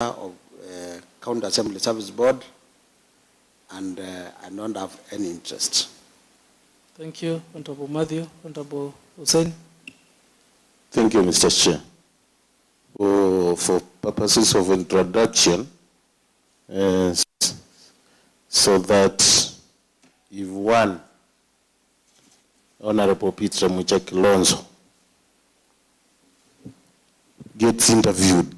of County Assembly Service Board, and I don't have any interest. Thank you, Honorable Matthew. Honorable Hussein. Thank you, Mr. Chair. For purposes of introduction, so that if one Honorable Peter Muchaki-Lonzo gets interviewed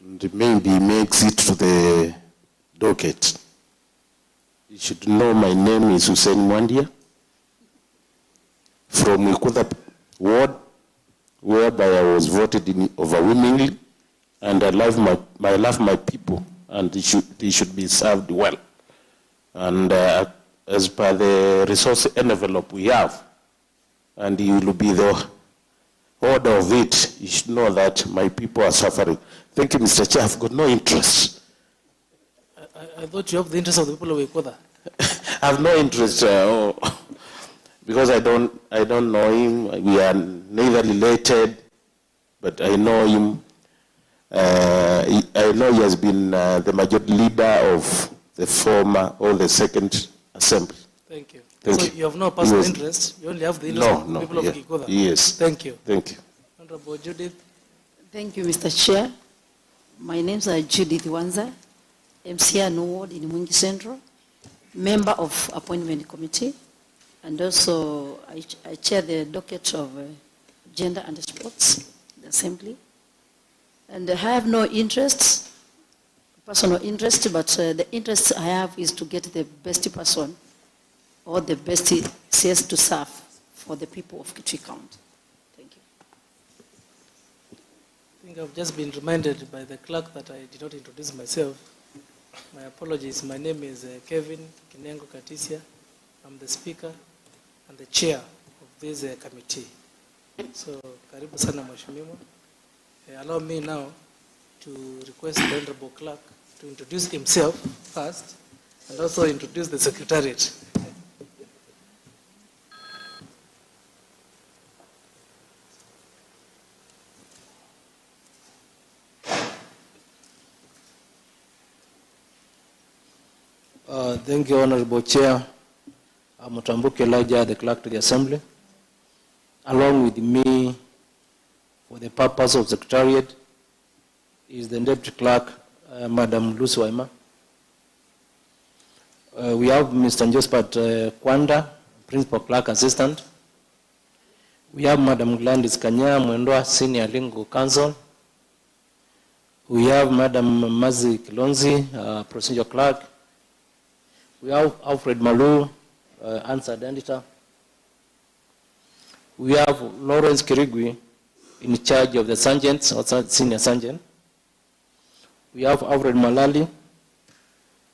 and maybe makes it to the docket, you should know my name is Hussein Mwandia from Ikuda ward, whereby I was voted in overwhelmingly, and I love my people, and they should be served well. And as per the resource envelope we have, and you will be the order of it, you should know that my people are suffering. Thank you, Mr. Chair. I've got no interest. I thought you have the interest of the people of Ikuda. I have no interest because I don't know him. We are neither related, but I know him. I know he has been the majority leader of the former or the second assembly. Thank you. Thank so you. You have no personal interest. You only have the interest of the people of Ikuda. Yes. Thank you. Thank you. Honorable Judith. Thank you, Mr. Chair. My name is Judith Wanza, MCA Ward in Mungi Central, member of Appointment Committee, and also I chair the docket of Gender and Sports, the Assembly. And I have no interest, personal interest, but the interest I have is to get the best person or the best CS to serve for the people of Kitui County. Thank you. I think I've just been reminded by the clerk that I did not introduce myself. My apologies. My name is Kevin Kinengo Katisia. I'm the speaker and the chair of this committee. So, karibu sana mheshimiwa. Allow me now to request the Honorable Clerk to introduce himself first and also introduce the Secretariat. Thank you, Honorable Chair. I'm Mutambuke Elijah, the Clerk to the Assembly. Along with me, for the purpose of Secretariat, is the Deputy Clerk, Madam KûTHûIMA. We have Mr. Josephat Kwanda, Principal Clerk Assistant. We have Madam Gladys Kanya Mwendwa, Senior Legal Counsel. We have Madam Mazi Kilonzi, Procedure Clerk. We have Alfred Malu, Answered Editor. We have Lawrence Kirigwi, in charge of the sergeants, or senior sergeant. We have Alfred Malali,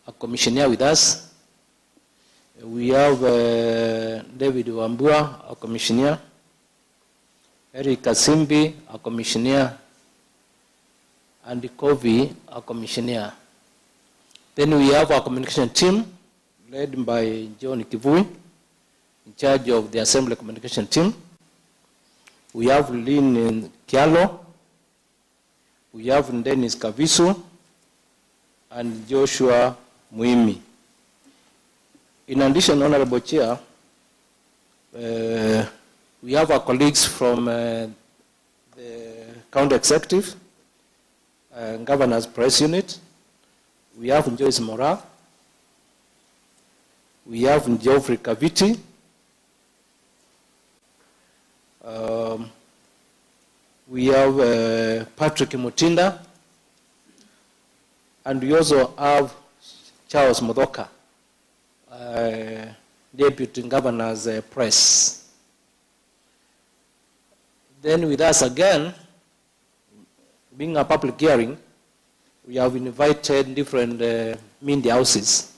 a commissioner with us. We have David Wambua, a commissioner. Eric Kasimbi, a commissioner. And Kovi, a commissioner. Then we have our communication team, led by John KITUI, in charge of the Assembly Communication Team. We have Lynn Kialo, we have Dennis Kavisu, and Joshua Muimi. In addition, Honorable Chair, we have our colleagues from the County Executive, Governor's Press Unit. We have Joyce Mora. We have Geoffrey Kaviti. We have Patrick Mutinda. And we also have Charles Modoka, Deputy Governor's Press. Then with us again, being a public hearing, we have invited different media houses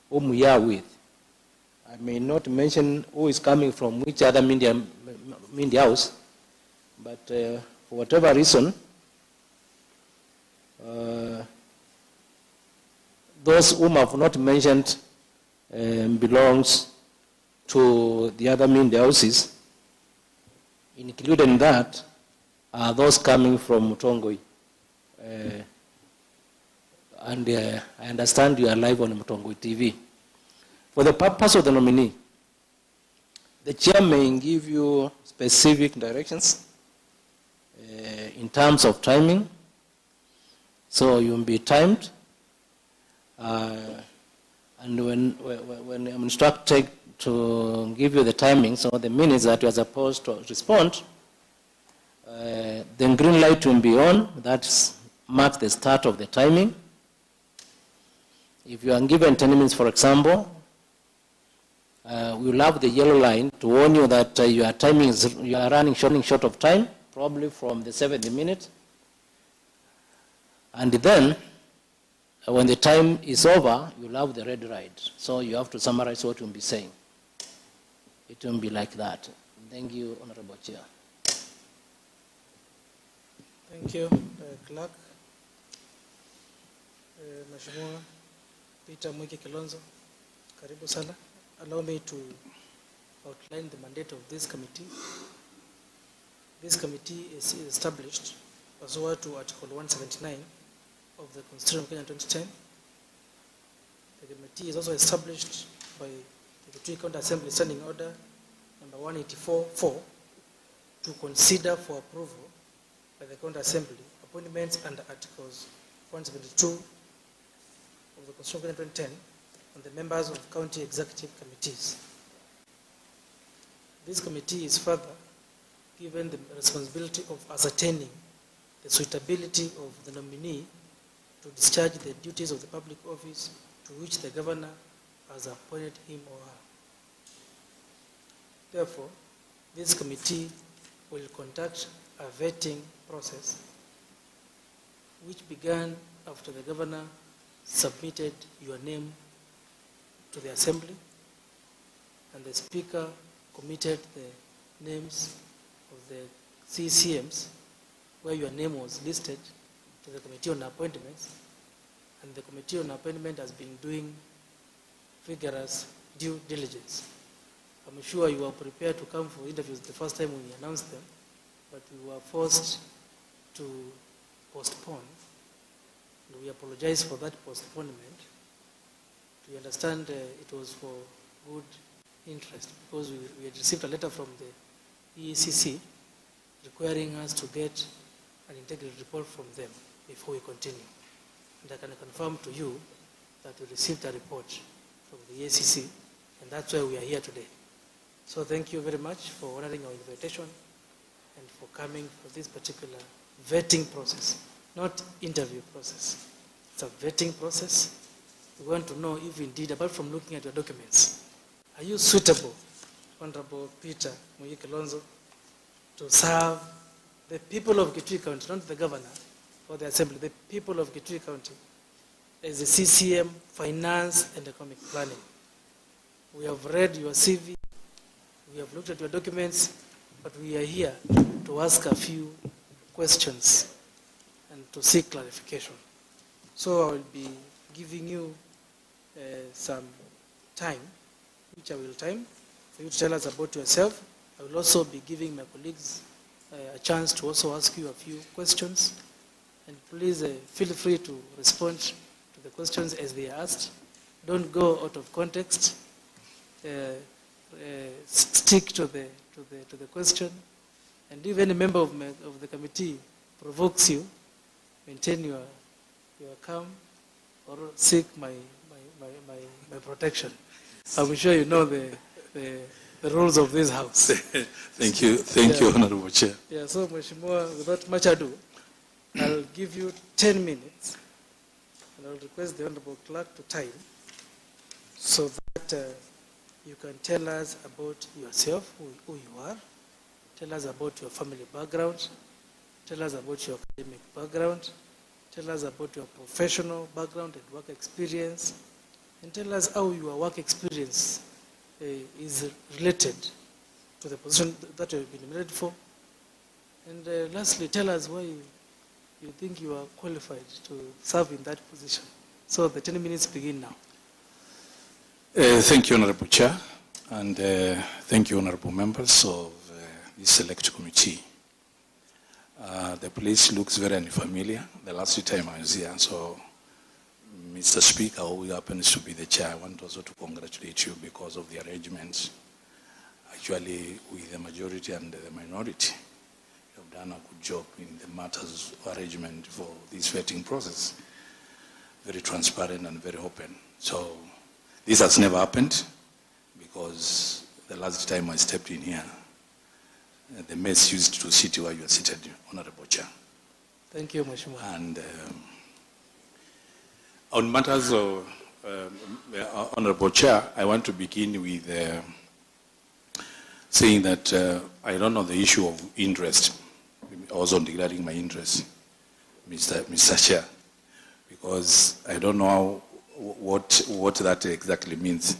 whom we are with. I may not mention who is coming from which other media house, but for whatever reason, those whom I have not mentioned belongs to the other media houses. Included in that are those coming from Mutongoi. and I understand you are live on Mtongwe TV. For the purpose of the nominee, the chair may give you specific directions in terms of timing, so you will be timed. And when I'm instructed to give you the timing, so the minutes that you are supposed to respond, the green light will be on. That marks the start of the timing. If you are given 10 minutes, for example, we will have the yellow line to warn you that your timing is, you are running short of time, probably from the 70 minute. And then, when the time is over, you will have the red light. So you have to summarize what you'll be saying. It won't be like that. Thank you, Honorable Chair. Thank you, Clerk. Mheshimiwa Peter Mwiki Kilonzo, karibu sana. Allow me to outline the mandate of this committee. This committee is established pursuant to Article 179 of the Constitution of Kenya 2010. The committee is also established by the Kitui County Assembly Standing Order number 184-4 to consider for approval by the County Assembly appointments under Articles 172 of the Constitution of Kenya 2010 and the members of county executive committees. This committee is further given the responsibility of ascertaining the suitability of the nominee to discharge the duties of the public office to which the governor has appointed him or her. Therefore, this committee will conduct a vetting process which began after the governor submitted your name to the assembly and the speaker committed the names of the CCMs where your name was listed to the Committee on Appointments, and the Committee on Appointment has been doing vigorous due diligence. I'm sure you are prepared to come for interviews the first time we announced them, but we were forced to postpone, and we apologize for that postponement. We understand it was for good interest because we had received a letter from the EACC requiring us to get an integrity report from them before we continue. And I can confirm to you that we received a report from the EACC, and that's why we are here today. So thank you very much for honoring our invitation and for coming for this particular vetting process, not interview process. It's a vetting process. We want to know if indeed, apart from looking at your documents, are you suitable, Honorable Peter Mwiki Kilonzo, to serve the people of Kitui County, not the governor or the assembly, the people of Kitui County, as the CCM, finance and economic planning. We have read your CV, we have looked at your documents, but we are here to ask a few questions and to seek clarification. So I will be giving you some time, which I will time, for you to tell us about yourself. I will also be giving my colleagues a chance to also ask you a few questions. And please feel free to respond to the questions as they are asked. Don't go out of context. Stick to the question. And if any member of the committee provokes you, maintain your calm or seek my protection. I'm sure you know the rules of this house. Thank you, Honorable Chair. Yeah, so Mheshimiwa, without much ado, I'll give you 10 minutes, and I'll request the Honorable Clerk to time, so that you can tell us about yourself, who you are, tell us about your family background, tell us about your academic background, tell us about your professional background and work experience, and tell us how your work experience is related to the position that you have been nominated for. And lastly, tell us why you think you are qualified to serve in that position. So the 10 minutes begin now. Thank you, Honorable Chair, and thank you, Honorable Members of this Select Committee. The place looks very unfamiliar. The last time I was here, so Mr. Speaker, who happens to be the chair, I want also to congratulate you because of the arrangements. Actually, with the majority and the minority, you have done a good job in the matters of arrangement for this vetting process. Very transparent and very open. So this has never happened because the last time I stepped in here, the mess used to sit where you are seated, Honorable Chair. Thank you, Mheshimiwa. And on matters of Honorable Chair, I want to begin with saying that I don't know the issue of interest. Also declaring my interest, Mr. Chair, because I don't know what that exactly means.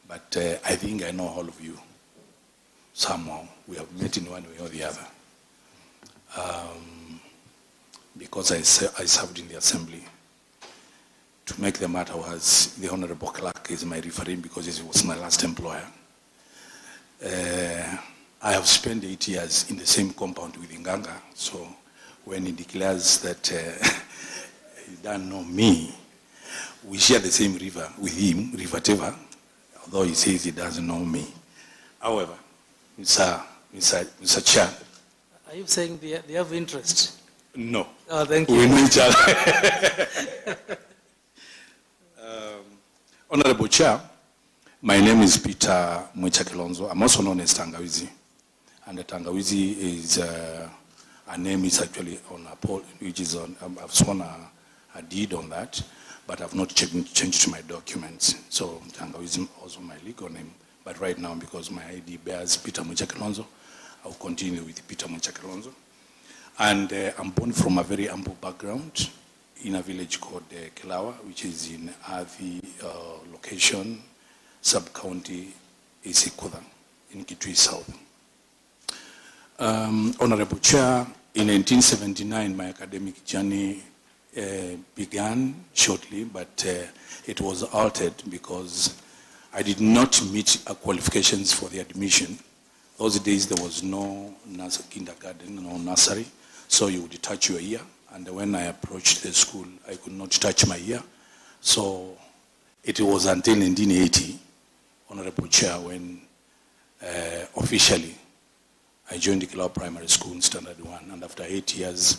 But I think I know all of you. Somehow we have met in one way or the other. Because I served in the assembly. To make the matter was the Honorable Clerk is my referee because he was my last employer. I have spent 8 years in the same compound with Nganga, so when he declares that he doesn't know me, we share the same river with him, River Teva, although he says he doesn't know me. However, Mr. Chair. Are you saying they have interest? No. Oh, thank you. We know each other. Honorable Chair, my name is Peter Mwechakilonzo. I'm also known as Tangawizi. And the Tangawizi is a name is actually on a poll, which is on, I've sworn a deed on that, but I've not changed my documents. So Tangawizi is also my legal name. But right now, because my ID bears Peter Mwechakilonzo, I'll continue with Peter Mwechakilonzo. And I'm born from a very humble background in a village called Kilawa, which is in Athi location, sub-county Isikudha, in KITUI South. Honorable Chair, in 1979, my academic journey began shortly, but it was altered because I did not meet qualifications for the admission. Those days there was no kindergarten, no nursery, so you would touch your ear. And when I approached the school, I could not touch my ear. So it was until 1980, Honorable Chair, when officially I joined the Kilawa Primary School in Standard 1. And after 8 years,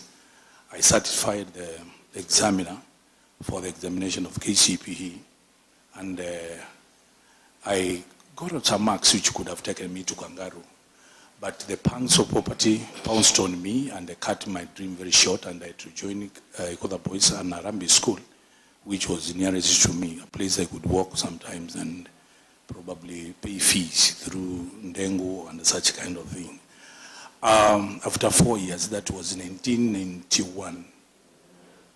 I certified the examiner for the examination of KCPE. And I got some marks which could have taken me to Kangaroo. But the pangs of poverty pounced on me and they cut my dream very short, and I had to join Ikoda Boys and Arambi School, which was nearest to me, a place I could walk sometimes and probably pay fees through Ndengu and such kind of thing. After 4 years, that was in 1991,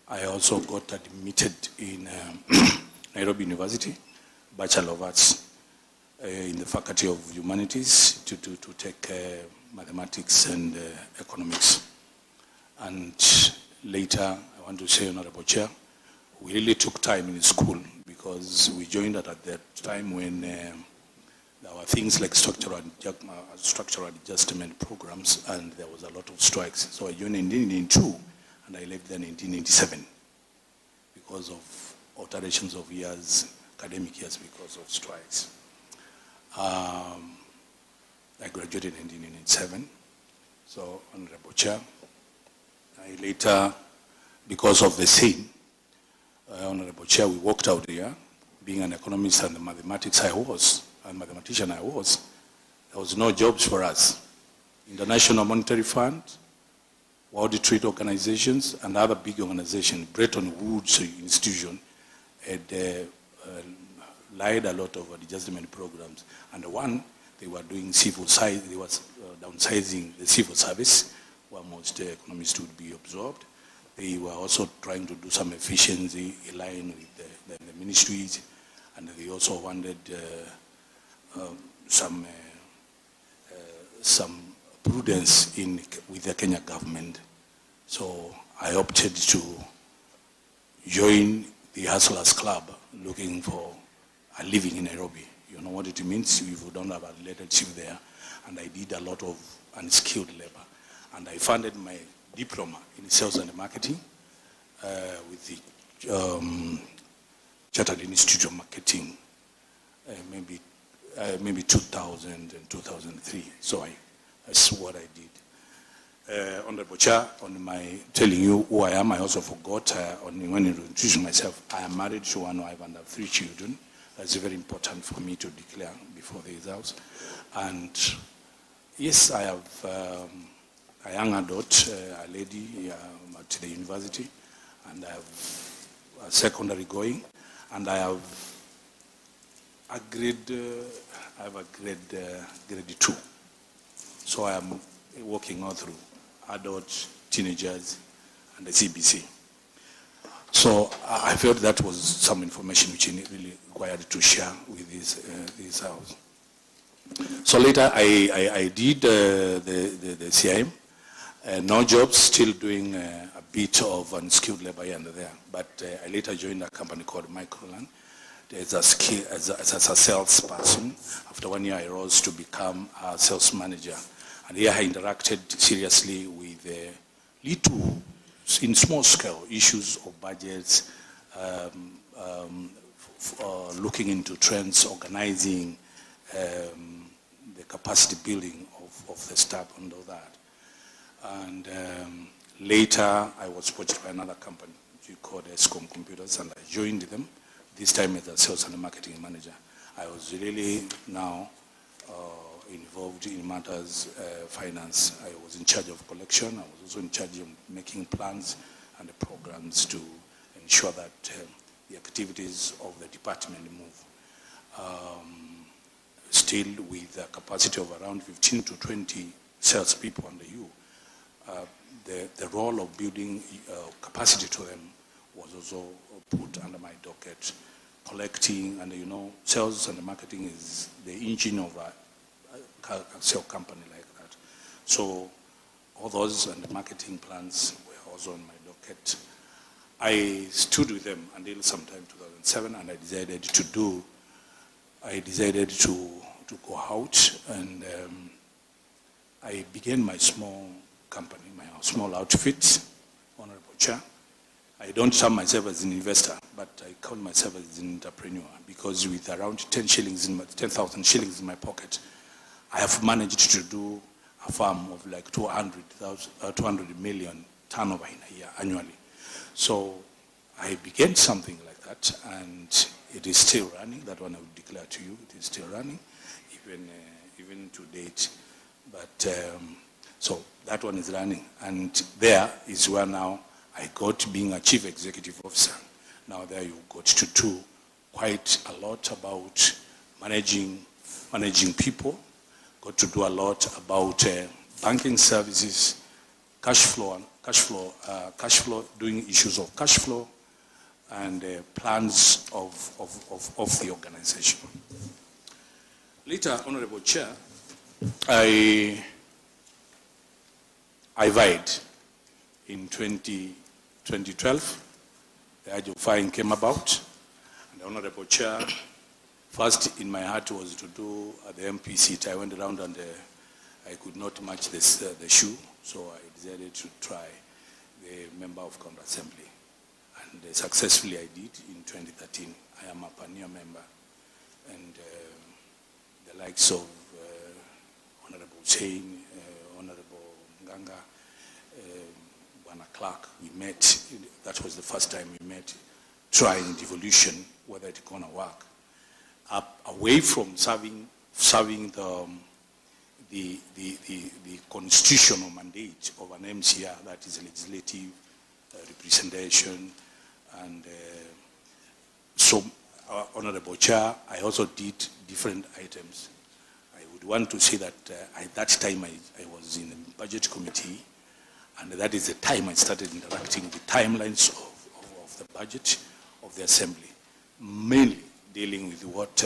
I also got admitted in Nairobi University, Bachelor of Arts, in the Faculty of Humanities to take mathematics and economics. And later, I want to say, Honorable Chair, we really took time in school because we joined at that time when there were things like structural adjustment programs, and there was a lot of strikes. So I joined in 1992 and I left then in 1997 because of alterations of years, academic years, because of strikes. I graduated in 1997. So, Honorable Chair, I later, because of the same, Honorable Chair, we walked out here, being an economist and the mathematician I was, there was no jobs for us. International Monetary Fund, World Trade Organizations, and other big organizations, Bretton Woods institution, had lied a lot of adjustment programs. And one, they were doing civil side, they were downsizing the civil service, where most economists would be absorbed. They were also trying to do some efficiency in line with the ministries, and they also wanted some prudence with the Kenya government. So I opted to join the Hustlers Club, looking for a living in Nairobi. You know what it means if you don't have a relationship there. And I did a lot of unskilled labor. And I funded my diploma in sales and marketing with the Chartered Institute of Marketing, maybe 2000 and 2003. So that's what I did. Honorable Chair, on my telling you who I am, I also forgot when introducing myself, I am married to one wife and have 3 children. That's very important for me to declare before the house. And yes, I have a young adult, a lady at the university, and I have a secondary going, and I have a grade 2. So I am working all through adults, teenagers, and the CBC. So I felt that was some information which I really required to share with this house. So later I did the CIM, no jobs, still doing a bit of unskilled labor here and there. But I later joined a company called Microland as a salesperson. After 1 year I rose to become a sales manager. And here I interacted seriously with little, in small scale, issues of budgets, looking into trends, organizing the capacity building of the staff and all that. And later I was poached by another company called Escom Computers, and I joined them, this time as a sales and marketing manager. I was really now involved in matters finance. I was in charge of collection. I was also in charge of making plans and the programs to ensure that the activities of the department move. Still with a capacity of around 15 to 20 salespeople under you. The role of building capacity to them was also put under my docket. Collecting, and sales and marketing is the engine of a sales company like that. So all those and the marketing plans were also on my docket. I stood with them until sometime 2007, and I decided to go out, and I began my small company, my small outfit, Honorable Chair. I don't count myself as an investor, but I count myself as an entrepreneur, because with around 10,000 shillings in my pocket, I have managed to do a farm of like 200 million turnover in a year annually. So I began something like that, and it is still running. That one I would declare to you, it is still running, even to date. But so that one is running, and there is where now I got being a chief executive officer. Now there you got to do quite a lot about managing people, got to do a lot about banking services, cash flow, doing issues of cash flow, and plans of the organization. Later, Honorable Chair, I vied in 2012. The age of vying came about, and the Honorable Chair, first in my heart was to do the MP seat. I went around and I could not match the shoe, so I decided to try the Member of County Assembly. And successfully I did in 2013. I am a pioneer member, and the likes of Honorable Chain, Honorable Nganga, Bwana Clark, we met. That was the first time we met, trying devolution, whether it's going to work. Away from serving the constitutional mandate of an MCR, that is legislative representation, and so, Honorable Chair, I also did different items. I would want to say that at that time I was in the budget committee, and that is the time I started interacting with timelines of the budget of the assembly, mainly dealing with what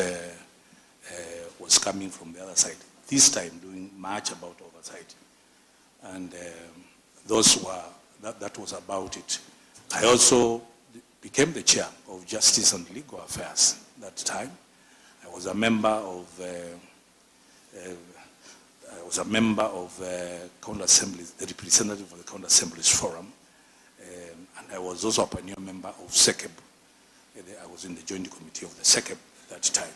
was coming from the other side. This time doing much about oversight, and that was about it. I also became the chair of Justice and Legal Affairs that time. I was a member of County Assemblies, the representative of the County Assemblies Forum, and I was also a pioneer member of SECEB, I was in the Joint Committee of the SECEP at that time.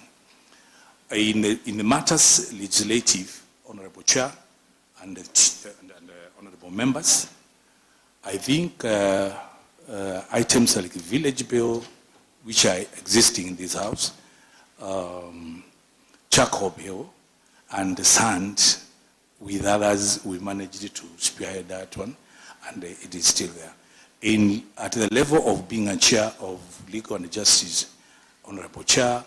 In the matters legislative, Honorable Chair and honorable members, I think items like the village bill, which are existing in this house, charcoal bill, and the sand, with others, we managed to spearhead that one, and it is still there. At the level of being a chair of Legal and Justice, Honorable Chair,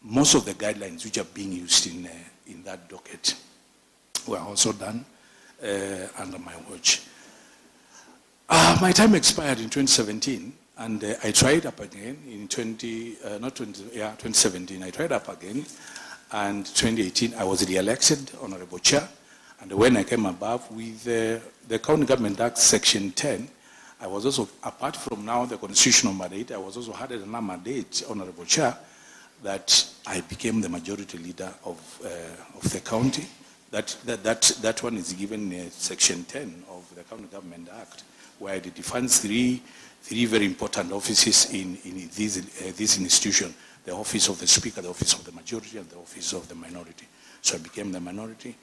most of the guidelines which are being used in that docket were also done under my watch. My time expired in 2017, and I tried up again in 2017. I tried up again, and 2018 I was re-elected, Honorable Chair, and when I came above with the County Government Act Section 10, I was also, apart from now the constitutional mandate, I was also had another mandate, Honorable Chair, that I became the majority leader of the county. That one is given in Section 10 of the County Government Act, where it defines three very important offices in this institution: the office of the Speaker, the office of the majority, and the office of the minority. So I became the minority,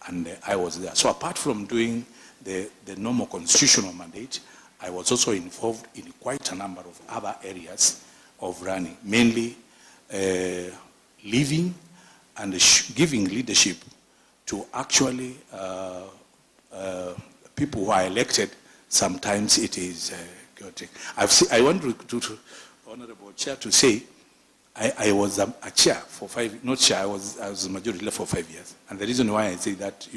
and I was there. So apart from doing the normal constitutional mandate, I was also involved in quite a number of other areas of running, mainly leaving and giving leadership to actually people who are elected. Sometimes it is chaotic. I want to Honorable Chair to say I was a chair for 5, not chair, I was a majority leader for 5 years. And the reason why I say that,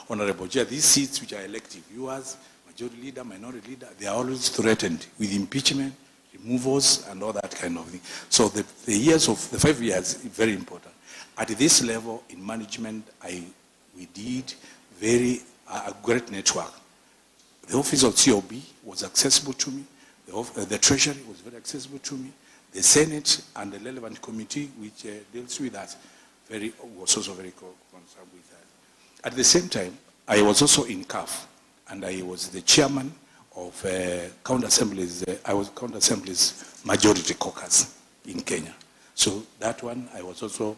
Honorable Chair, these seats which are elective, yours, majority leader, minority leader, they are always threatened with impeachment, removals, and all that kind of thing. So the years of the 5 years is very important. At this level in management, we did a great network. The office of COB was accessible to me. The Treasury was very accessible to me. The Senate and the relevant committee which deals with that was also very concerned with that. At the same time, I was also in CAF, and I was the chairman of County Assembly's. I was County Assembly's majority caucus in Kenya. So that one, I was also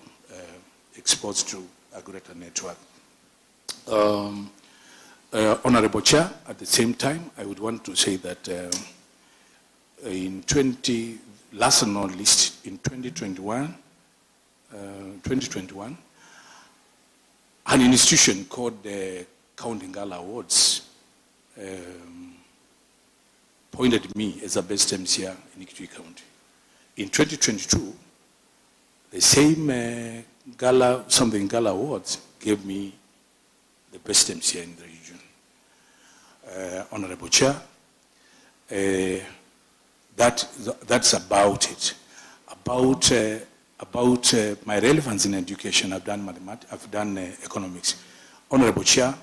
exposed to a greater network. Honorable Chair, at the same time, I would want to say that last but not least, in 2021, an institution called the Kûthûngûlûlwa Awards appointed me as a best MCA in KITUI County. In 2022, the same Gala Awards gave me the best MCA in the region. Honorable Chair, that's about it. About my relevance in education, I've done mathematics, I've done economics. Honorable Chair,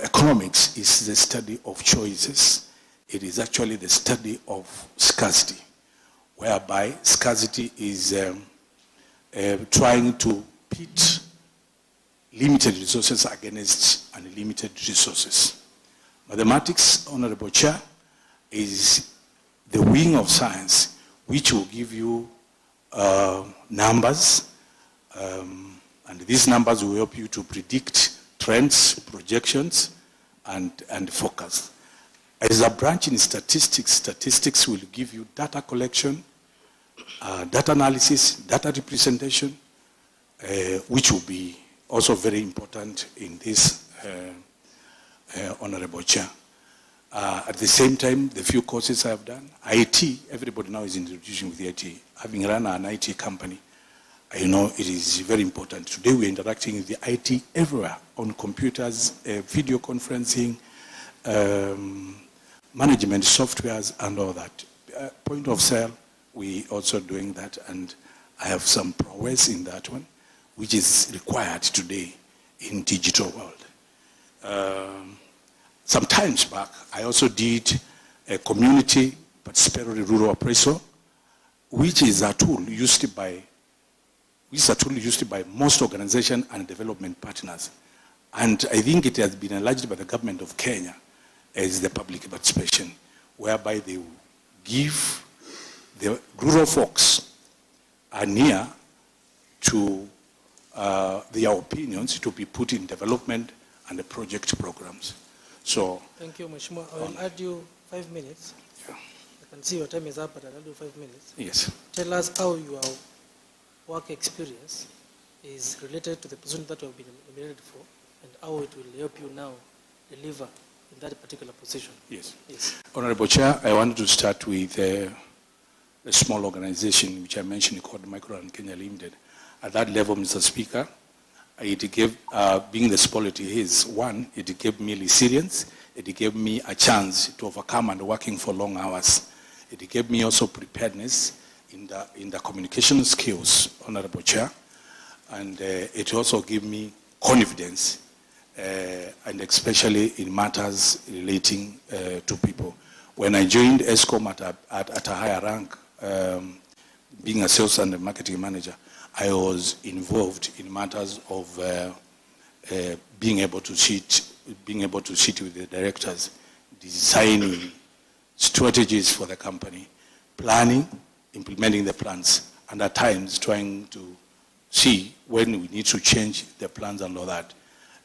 economics is the study of choices. It is actually the study of scarcity, whereby scarcity is trying to pit limited resources against unlimited resources. Mathematics, Honorable Chair, is the wing of science which will give you numbers, and these numbers will help you to predict trends, projections, and forecast. As a branch in statistics, statistics will give you data collection, data analysis, data representation, which will be also very important in this, Honorable Chair. At the same time, the few courses I have done, IT, everybody now is introducing with IT. Having run an IT company, I know it is very important. Today we're interacting with the IT everywhere, on computers, video conferencing, management softwares and all that. Point of sale, we also doing that, and I have some prowess in that one, which is required today in digital world. Some times back, I also did a community participatory rural appraisal, which is a tool used by most organizations and development partners. And I think it has been enlarged by the government of Kenya as the public participation, whereby they will give the rural folks are near to their opinions to be put in development and the project programs. So, thank you, Mheshimiwa. I will add you 5 minutes. yeah. I can see your time is up, but I'll add you 5 minutes. Yes. Tell us how your work experience is related to the position that you have been nominated for, and how it will help you now deliver in that particular position. Yes. Yes. Honorable Chair, I wanted to start with a small organization which I mentioned called Micro and Kenya Limited. At that level, Mr. Speaker, it gave, being the small it is, one, it gave me resilience, it gave me a chance to overcome and working for long hours. It gave me also preparedness in the communication skills, Honorable Chair, and it also gave me confidence, and especially in matters relating to people. When I joined ESCOM at a higher rank, being a sales and marketing manager, I was involved in matters of being able to sit with the directors, designing strategies for the company, planning, implementing the plans, and at times trying to see when we need to change the plans and all that.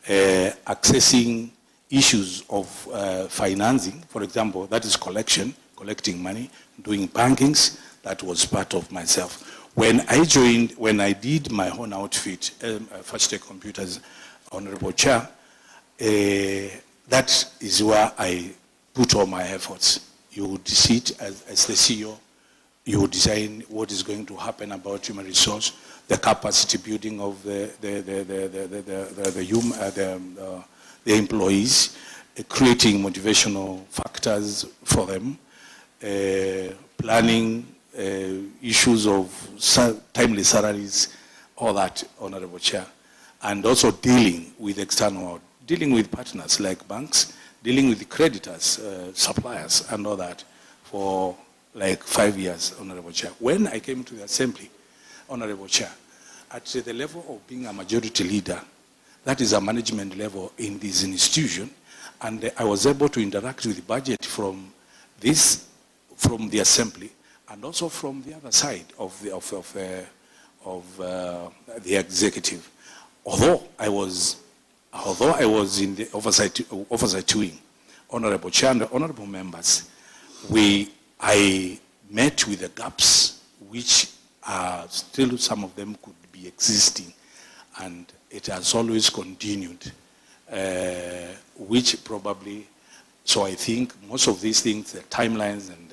Accessing issues of financing, for example, that is collecting money, doing bankings, that was part of myself. When I joined, when I did my own outfit, First Tech Computers, Honorable Chair, that is where I put all my efforts. You would sit as the CEO, you would design what is going to happen about human resource, the capacity building of the employees, creating motivational factors for them, planning issues of timely salaries, all that, Honorable Chair, and also dealing with external, dealing with partners like banks, dealing with the creditors, suppliers, and all that for like 5 years, Honorable Chair. When I came to the Assembly, Honorable Chair, at the level of being a majority leader, that is a management level in this institution, and I was able to interact with the budget from the Assembly, and also from the other side of the executive. Although I was in the oversight wing, Honorable Chair and honorable members, I met with the gaps which are still, some of them could be existing, and it has always continued, which probably, so I think most of these things, the timelines and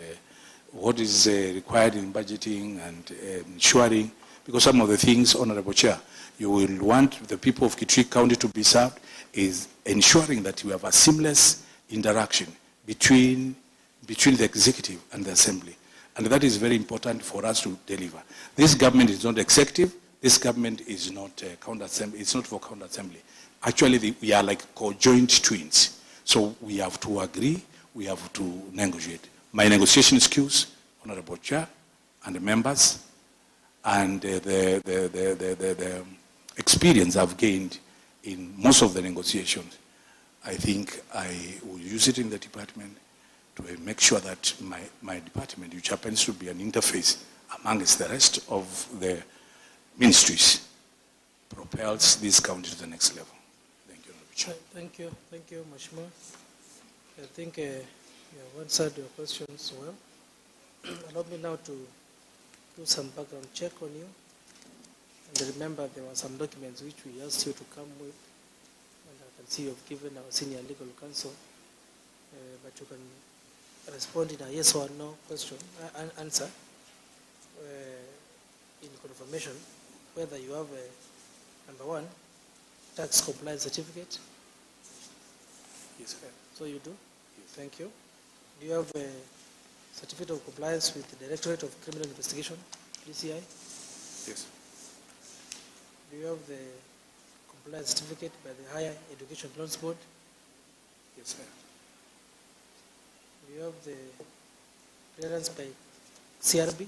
what is required in budgeting and ensuring, because some of the things, Honorable Chair, you will want the people of Kitui County to be served, is ensuring that you have a seamless interaction between the executive and the assembly. And that is very important for us to deliver. This government is not executive. This government is not county assembly. It's not for county assembly. Actually, we are like co-joint twins. So we have to agree. We have to negotiate. My negotiation skills, Honorable Chair, and the members, and the experience I've gained in most of the negotiations, I think I will use it in the department to make sure that my department, which happens to be an interface amongst the rest of the ministries, propels this county to the next level. Thank you, Honorable Chair. Thank you, Mheshimiwa. I think you have answered your questions well. Allow me now to do some background check on you. And remember, there were some documents which we asked you to come with, and I can see you have given our senior legal counsel, but you can respond in a yes or no question, answer, in confirmation whether you have number one, tax compliance certificate. Yes, sir. So you do? Yes. Thank you. Do you have a certificate of compliance with the Directorate of Criminal Investigation, DCI? Yes. Do you have the compliance certificate by the Higher Education Loans Board? Yes, sir. Do you have the clearance by CRB?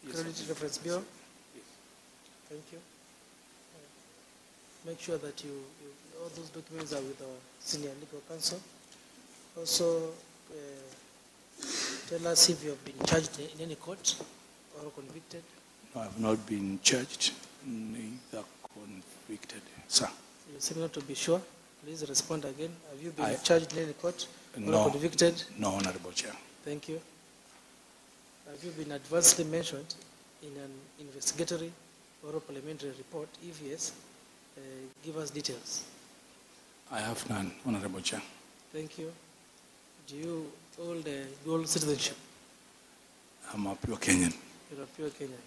Yes, Credit sir. Reference Bureau? Yes. Thank you. Make sure that all those documents are with our senior legal counsel. Also, tell us if you have been charged in any court or convicted. No, I have not been charged, neither convicted, sir. You seem not to be sure. Please respond again. Have you been I- charged in any court No. or convicted? No, Honorable Chair. Thank you. Have you been adversely mentioned in an investigatory or parliamentary report? If yes, give us details. I have none, Honorable Chair. Thank you. Do you hold a dual citizenship? I'm a pure Kenyan. You're a pure Kenyan.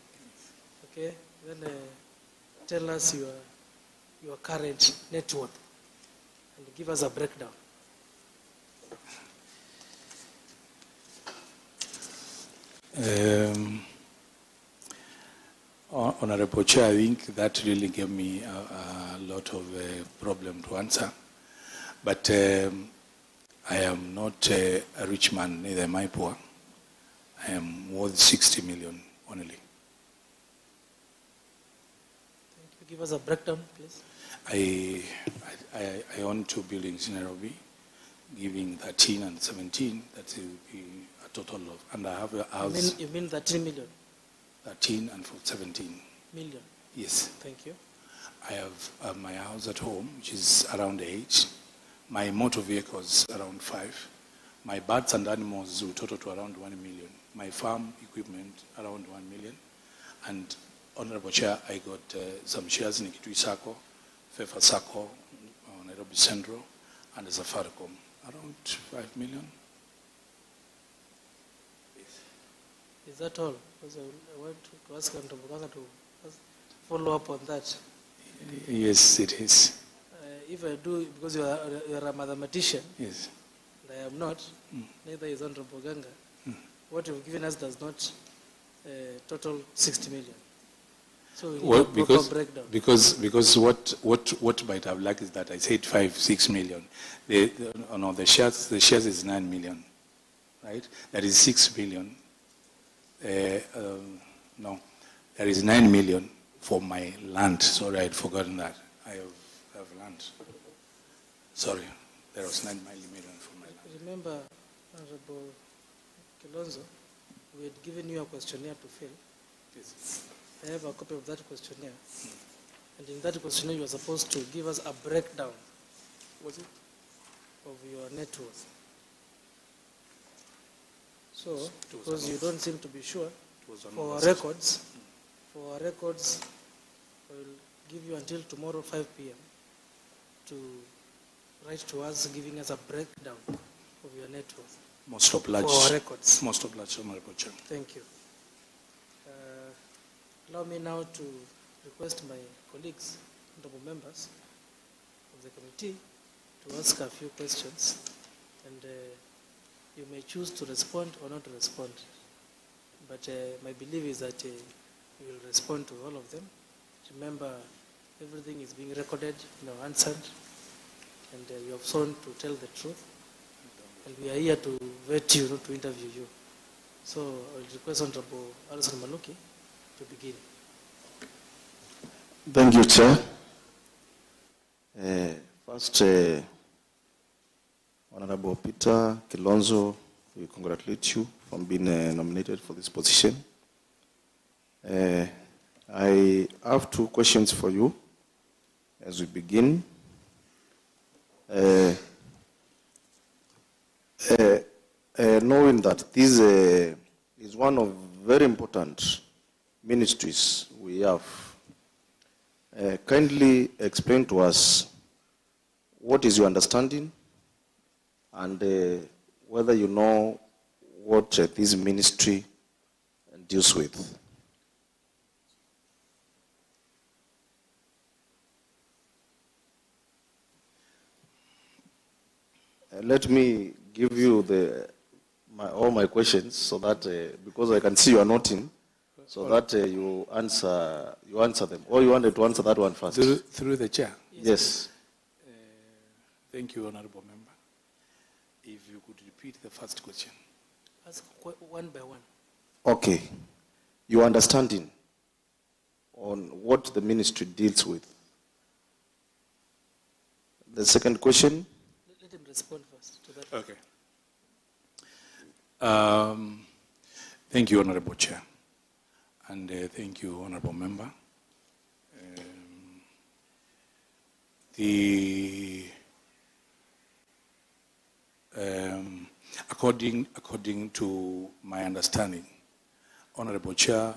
Okay. Then tell us your current net worth and give us a breakdown. Honorable Chair, I think that really gave me a lot of problem to answer. But I am not a rich man, neither am I poor. I am worth 60 million only. Thank you. Give us a breakdown, please. I own 2 buildings in Nairobi, giving 13 and 17. That will be a total of, and I have a house. You mean 13 million? 13 and 17. Million. Yes. Thank you. I have my house at home, which is around 8. My motor vehicles around 5. My birds and animals will total to around 1 million. My farm equipment around 1 million. And Honorable Chair, I got some shares in KITUI Sacco, Fefa Sacco, Nairobi Central, and Safaricom, around 5 million. Is that all? Because I want to ask Honorable Ganga to follow up on that. Yes, it is. If I do, because you are a mathematician, Yes. and I am not, neither is Honorable Ganga, what you've given us does not total 60 million. So we need a proper breakdown. Because what might have lacked is that I said 6 million. The shares is 9 million, right? That is 6 million. No, there is 9 million for my land. Sorry, I had forgotten that. I have land. Sorry, there was 9 million for my land. Remember, Honorable Kilonzo, we had given you a questionnaire to fill. Yes. I have a copy of that questionnaire. And in that questionnaire, you are supposed to give us a breakdown. Was it? Of your net worth. So, because you don't seem to be sure, for our records, I will give you until tomorrow 5 p.m. to write to us, giving us a breakdown of your net worth. Most obliged. For our records. Most obliged, Honorable Chair. Thank you. Allow me now to request my colleagues, honorable members of the committee, to ask a few questions, and you may choose to respond or not to respond. But my belief is that you will respond to all of them. Remember, everything is being recorded, answered, and you have sworn to tell the truth. And we are here to vet you, not to interview you. So I will request Honorable Alison Maluki to begin. Thank you, Chair. First, Honorable Peter Kilonzo, we congratulate you for being nominated for this position. I have 2 questions for you as we begin. Knowing that this is one of very important ministries we have, kindly explain to us what is your understanding and whether you know what this ministry deals with. Let me give you all my questions so that, because I can see you are noting, so that you answer them. Or you wanted to answer that one first? Through the chair. Yes. Thank you, Honorable Member. If you could repeat the first question. Ask one by one. Okay. Your understanding on what the ministry deals with. The second question? Let him respond first to that. Okay. Thank you, Honorable Chair. And thank you, Honorable Member. According to my understanding, Honorable Chair,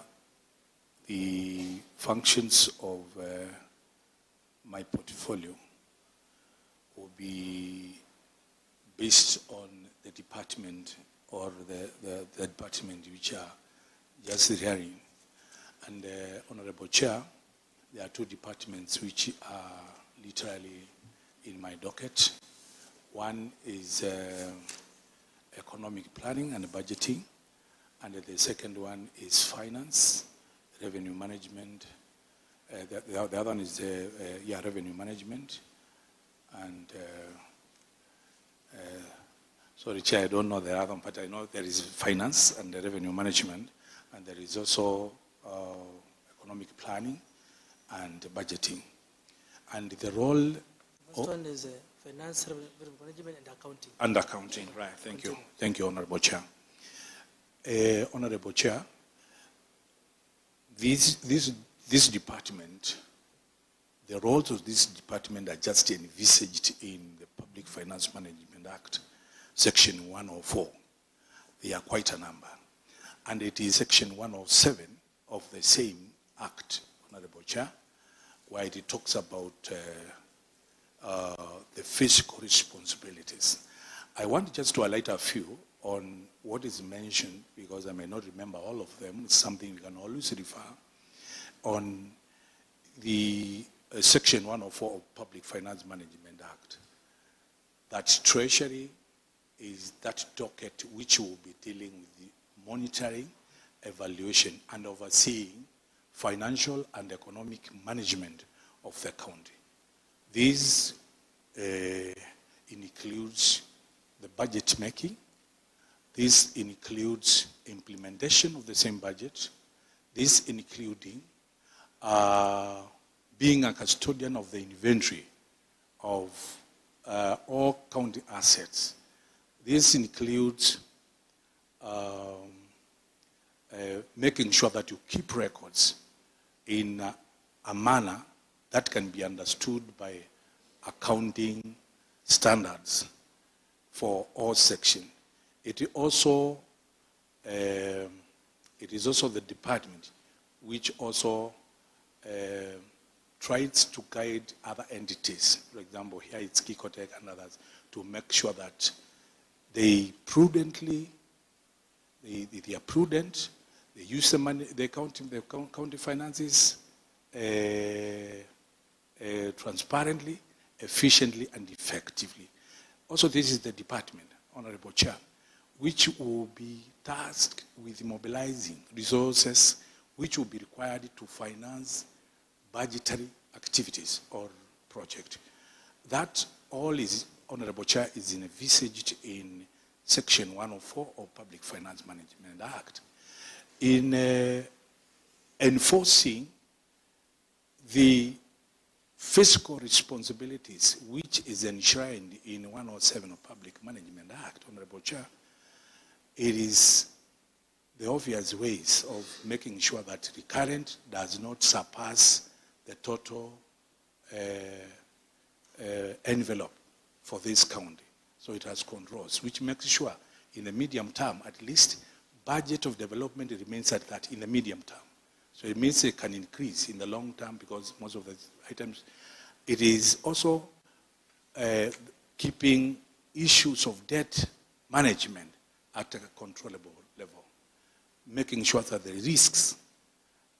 the functions of my portfolio will be based on the department or the department which are just hearing. And Honorable Chair, there are two departments which are literally in my docket. One is economic planning and budgeting, and the second one is finance, revenue management. The other one is revenue management. And sorry, Chair, I don't know the other one, but I know there is finance and the revenue management, and there is also economic planning and budgeting. And the role... First one is finance, revenue management, and accounting. And accounting, right. Thank you. Thank you, Honorable Chair. Honorable Chair, this department, the roles of this department are just envisaged in the Public Finance Management Act, Section 104. They are quite a number. And it is Section 107 of the same Act, Honorable Chair, where it talks about the fiscal responsibilities. I want just to highlight a few on what is mentioned, because I may not remember all of them. It's something we can always refer on the Section 104 of Public Finance Management Act. That Treasury is that docket which will be dealing with the monitoring, evaluation, and overseeing financial and economic management of the county. This includes the budget making. This includes implementation of the same budget. This including being a custodian of the inventory of all county assets. This includes making sure that you keep records in a manner that can be understood by accounting standards for all sections. It is also the department which also tries to guide other entities. For example, here it's Kikotech and others, to make sure that they prudently, they are prudent, they use the money, the county finances transparently, efficiently, and effectively. Also, this is the department, Honorable Chair, which will be tasked with mobilizing resources which will be required to finance budgetary activities or project. That all is, Honorable Chair, is envisaged in Section 104 of Public Finance Management Act. In enforcing the fiscal responsibilities which is enshrined in 107 of Public Management Act, Honorable Chair, it is the obvious ways of making sure that recurrent does not surpass the total envelope for this county. So it has controls, which makes sure in the medium term, at least, budget of development remains at that in the medium term. So it means it can increase in the long term because most of the items. It is also keeping issues of debt management at a controllable level, making sure that the risks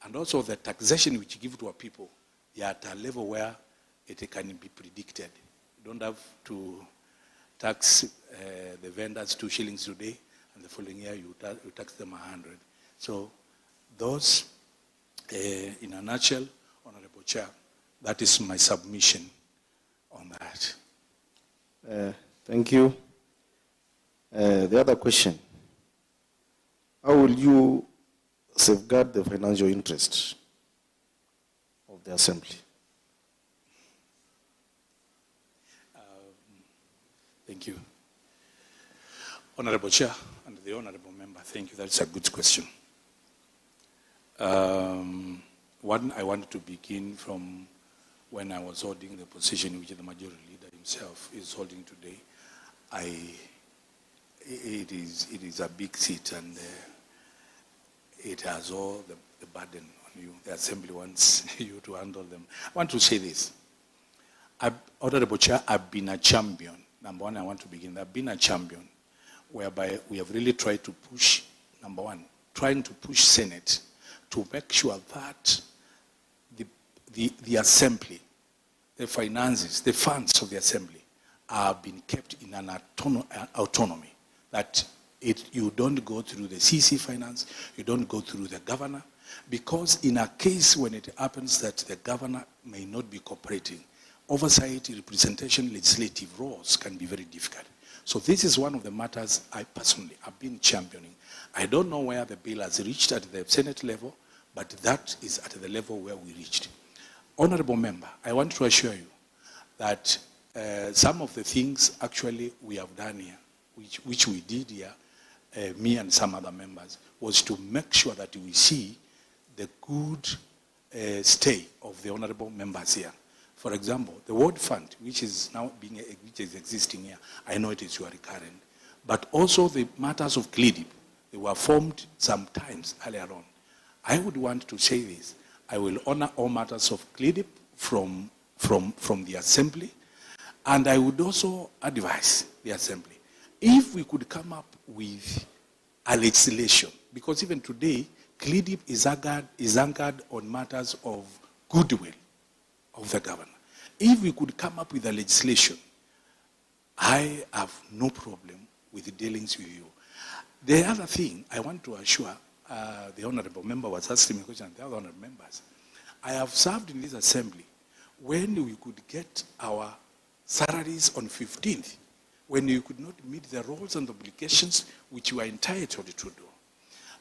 and also the taxation which you give to our people, they are at a level where it can be predicted. You don't have to tax the vendors 2 shillings today, and the following year you tax them 100. So those, in a nutshell, Honorable Chair, that is my submission on that. Thank you. The other question, how will you safeguard the financial interests of the Assembly? Thank you. Honorable Chair, and the honorable member. Thank you. That's a good question. One, I wanted to begin from when I was holding the position which the majority leader himself is holding today. It is a big seat, and it has all the burden on you. The assembly wants you to handle them. I want to say this. Honorable Chair, I've been a champion. Number one, I want to begin. I've been a champion whereby we have really tried to push, number one, trying to push Senate to make sure that the assembly, the finances, the funds of the assembly are being kept in an autonomy. That you don't go through the CC finance, you don't go through the governor, because in a case when it happens that the governor may not be cooperating, oversight, representation, legislative roles can be very difficult. So this is one of the matters I personally have been championing. I don't know where the bill has reached at the Senate level, but that is at the level where we reached. Honorable member, I want to assure you that some of the things actually we have done here, which we did here, me and some other members, was to make sure that we see the good stay of the honorable members here. For example, the ward fund, which is now which is existing here, I know it is your recurrent, but also the matters of KITUI, they were formed sometimes earlier on. I would want to say this. I will honor all matters of KITUI from the assembly, and I would also advise the assembly, if we could come up with a legislation, because even today, KITUI is anchored on matters of goodwill of the governor. If we could come up with a legislation, I have no problem with dealings with you. The other thing I want to assure the honorable member was asking me a question, and the other honorable members. I have served in this assembly when we could get our salaries on 15th, when you could not meet the roles and obligations which you are entitled to do.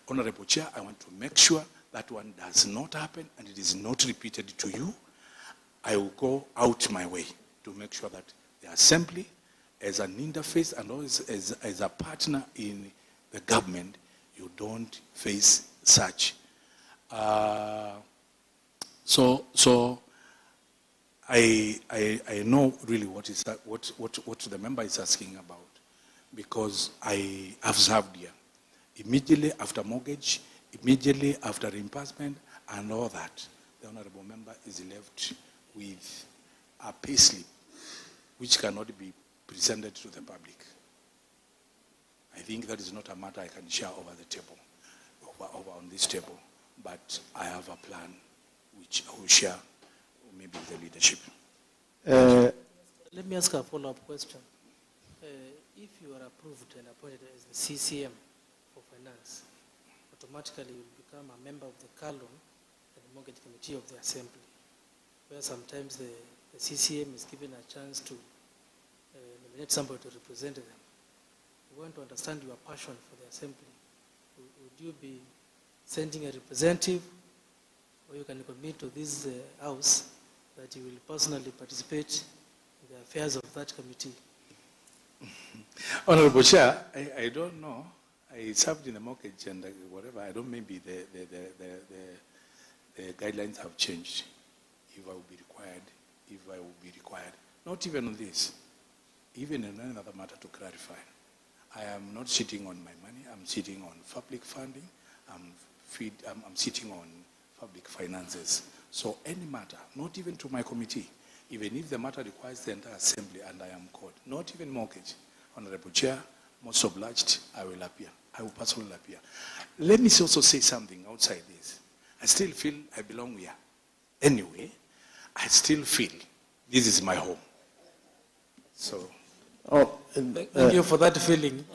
Honorable Chair, I want to make sure that one does not happen and it is not repeated to you. I will go out my way to make sure that the assembly, as an interface and always as a partner in the government, you don't face such. So I know really what the member is asking about, because I have served here. Immediately after mortgage, immediately after reimbursement and all that, the honorable member is left with a payslip which cannot be presented to the public. I think that is not a matter I can share over the table, over on this table, but I have a plan which I will share maybe with the leadership. Let me ask a follow-up question. If you are approved and appointed as the CCM for finance, automatically you will become a member of the KALON and Mortgage Committee of the Assembly, where sometimes the CCM is given a chance to nominate somebody to represent them. We want to understand your passion for the Assembly. Would you be sending a representative, or you can commit to this House that you will personally participate in the affairs of that committee? Honorable Chair, I don't know. I served in the mortgage and whatever. I don't, maybe the guidelines have changed. If I will be required, not even on this, even in another matter to clarify. I am not sitting on my money. I'm sitting on public funding. I'm sitting on public finances. So any matter, not even to my committee, even if the matter requires the entire assembly and I am called, not even mortgage, Honorable Chair, most obliged, I will appear. I will personally appear. Let me also say something outside this. I still feel I belong here. Anyway, I still feel this is my home. So. Thank you for that feeling.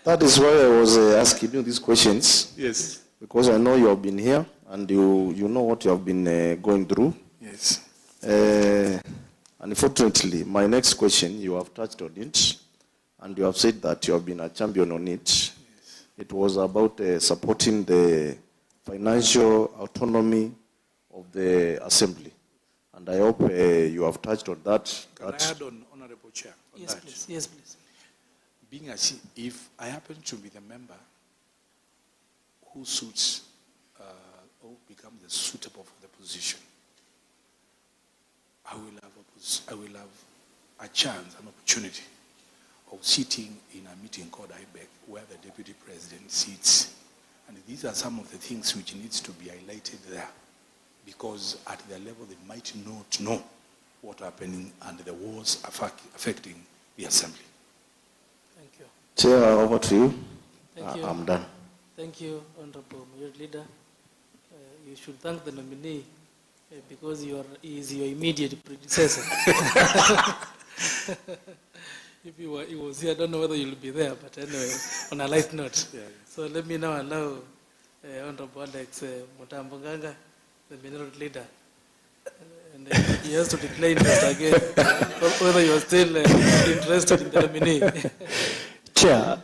That is why I was asking you these questions. Yes. Because I know you have been here and you know what you have been going through. Yes. Unfortunately, my next question, you have touched on it, and you have said that you have been a champion on it. Yes. It was about supporting the financial autonomy of the assembly. And I hope you have touched on that. Can I add on, Honorable Chair? Yes, please. Yes, please. being as if I happen to be the member who suits or becomes suitable for the position, I will have a chance, an opportunity of sitting in a meeting called IBEC where the Deputy President sits. And these are some of the things which needs to be highlighted there, because at their level they might not know what's happening and the wars affecting the Assembly. Thank you. Chair, over to you. Thank you. I'm done. Thank you, Honorable Majority Leader. You should thank the nominee because he is your immediate predecessor. If he was here, I don't know whether you'll be there, but anyway, on a light note. Yeah. So let me now allow Honorable Alex Mutambunganga, the Minority Leader, and he has to declare interest again, whether you are still interested in the nominee. Chair,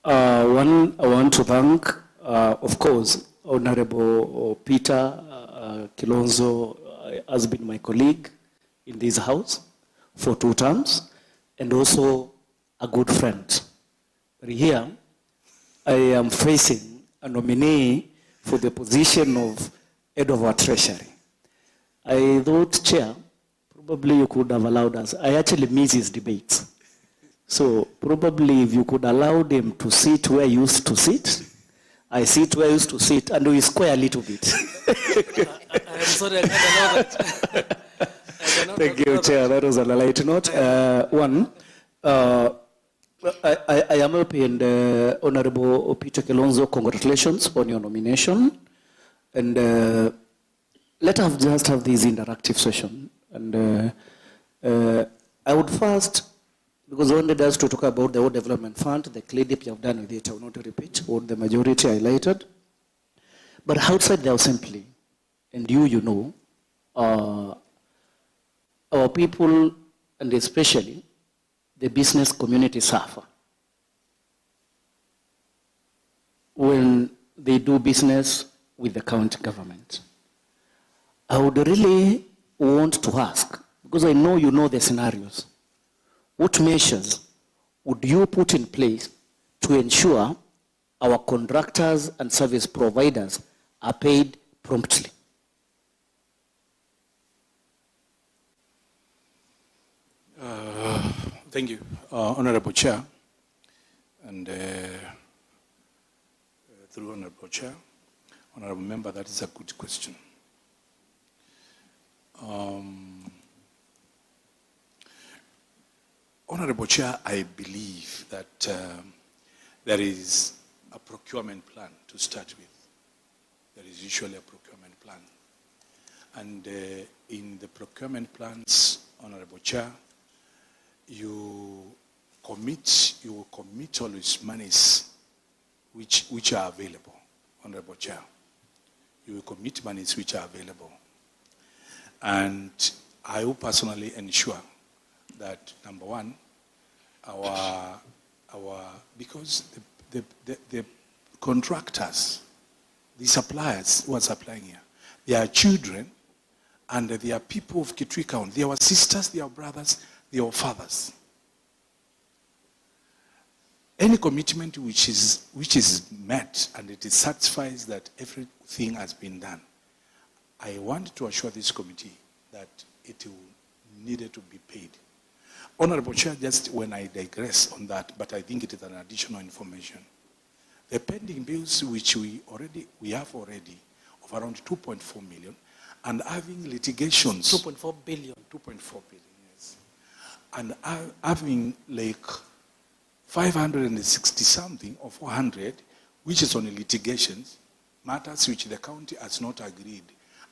I want to thank, of course, Honorable Peter Kilonzo has been my colleague in this house for 2 terms, and also a good friend. But here, I am facing a nominee for the position of head of our treasury. I thought, Chair, probably you could have allowed us. I actually miss his debates. So probably if you could allow them to sit where you used to sit, I sit where I used to sit, and we square a little bit. I'm sorry, I can't allow that. Thank you, Chair. That was on a light note. I am happy, and Honorable Peter Kilonzo, congratulations on your nomination. And let us just have this interactive session. And I would first, because I wanted us to talk about the World Development Fund, the cleanup you have done with it, I will not repeat what the majority highlighted. But outside there simply, and you know, our people, and especially the business community, suffer when they do business with the county government. I would really want to ask, because I know you know the scenarios, what measures would you put in place to ensure our contractors and service providers are paid promptly? Thank you, Honorable Chair, and through Honorable Chair, Honorable Member, that is a good question. Honorable Chair, I believe that there is a procurement plan to start with. There is usually a procurement plan. And in the procurement plans, Honorable Chair, you will commit all these monies which are available, Honorable Chair. You will commit monies which are available. And I will personally ensure that, number one, because the contractors, the suppliers who are supplying here, they are children and they are people of Kitui County. They are sisters, they are brothers, they are fathers. Any commitment which is met and it satisfies that everything has been done, I want to assure this committee that it will needed to be paid. Honorable Chair, just when I digress on that, but I think it is an additional information. The pending bills which we have already of around 2.4 million, and having litigations 2.4 billion. 2.4 billion, yes. And having like 560 something or 400, which is on litigations, matters which the county has not agreed.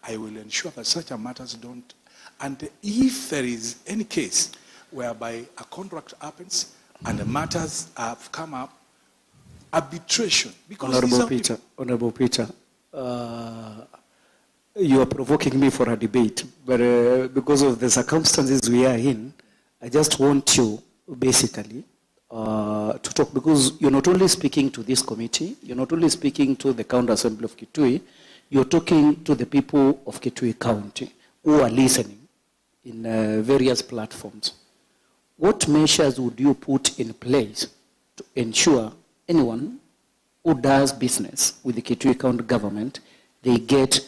I will ensure that such matters don't. And if there is any case whereby a contract happens and the matters have come up, arbitration. Honorable Peter, you are provoking me for a debate, but because of the circumstances we are in, I just want you basically to talk, because you're not only speaking to this committee, you're not only speaking to the County Assembly of Kitui, you're talking to the people of Kitui County who are listening in various platforms. What measures would you put in place to ensure anyone who does business with the Kitui County government, they get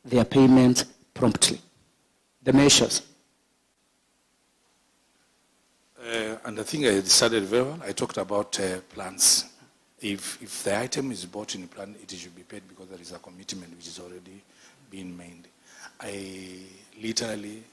their payment promptly. The measures. And I think I decided very well. I talked about plans. If the item is bought in a plan, it should be paid because there is a commitment which is already being made. I literally,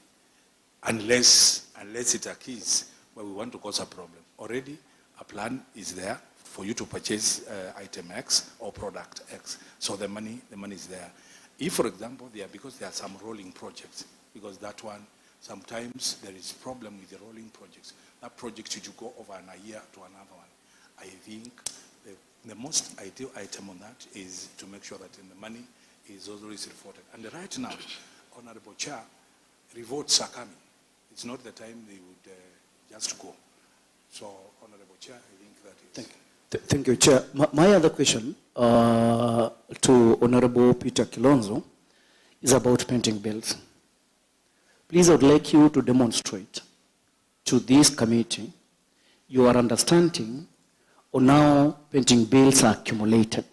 unless it occurs where we want to cause a problem, already a plan is there for you to purchase item X or product X. So the money is there. If, for example, because there are some rolling projects, because that one, sometimes there is problem with the rolling projects. That project should go over a year to another one. I think the most ideal item on that is to make sure that the money is always reported. And right now, Honorable Chair, revotes are coming. It's not the time they would just go. So, Honorable Chair, I think that is... Thank you, Chair. My other question to Honorable Peter Kilonzo is about pending bills. Please, I would like you to demonstrate to this committee your understanding on how pending bills are accumulated.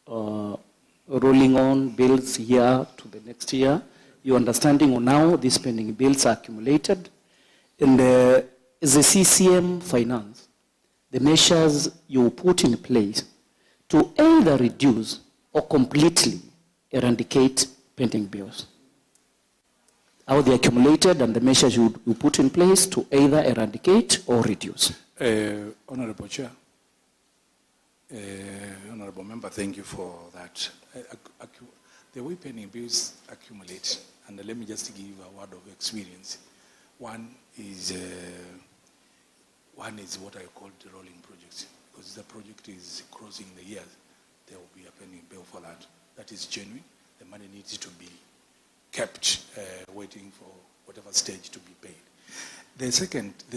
Rolling on bills year to the next year, your understanding on how these pending bills are accumulated, and as a CCM finance, the measures you put in place to either reduce or completely eradicate pending bills. How they accumulated and the measures you put in place to either eradicate or reduce. Honorable Chair, Honorable Member, thank you for that. The way pending bills accumulate, and let me just give a word of experience. One is what I call the rolling projects, because the project is crossing the years, there will be a pending bill for that. That is genuine. The money needs to be kept waiting for whatever stage to be paid. The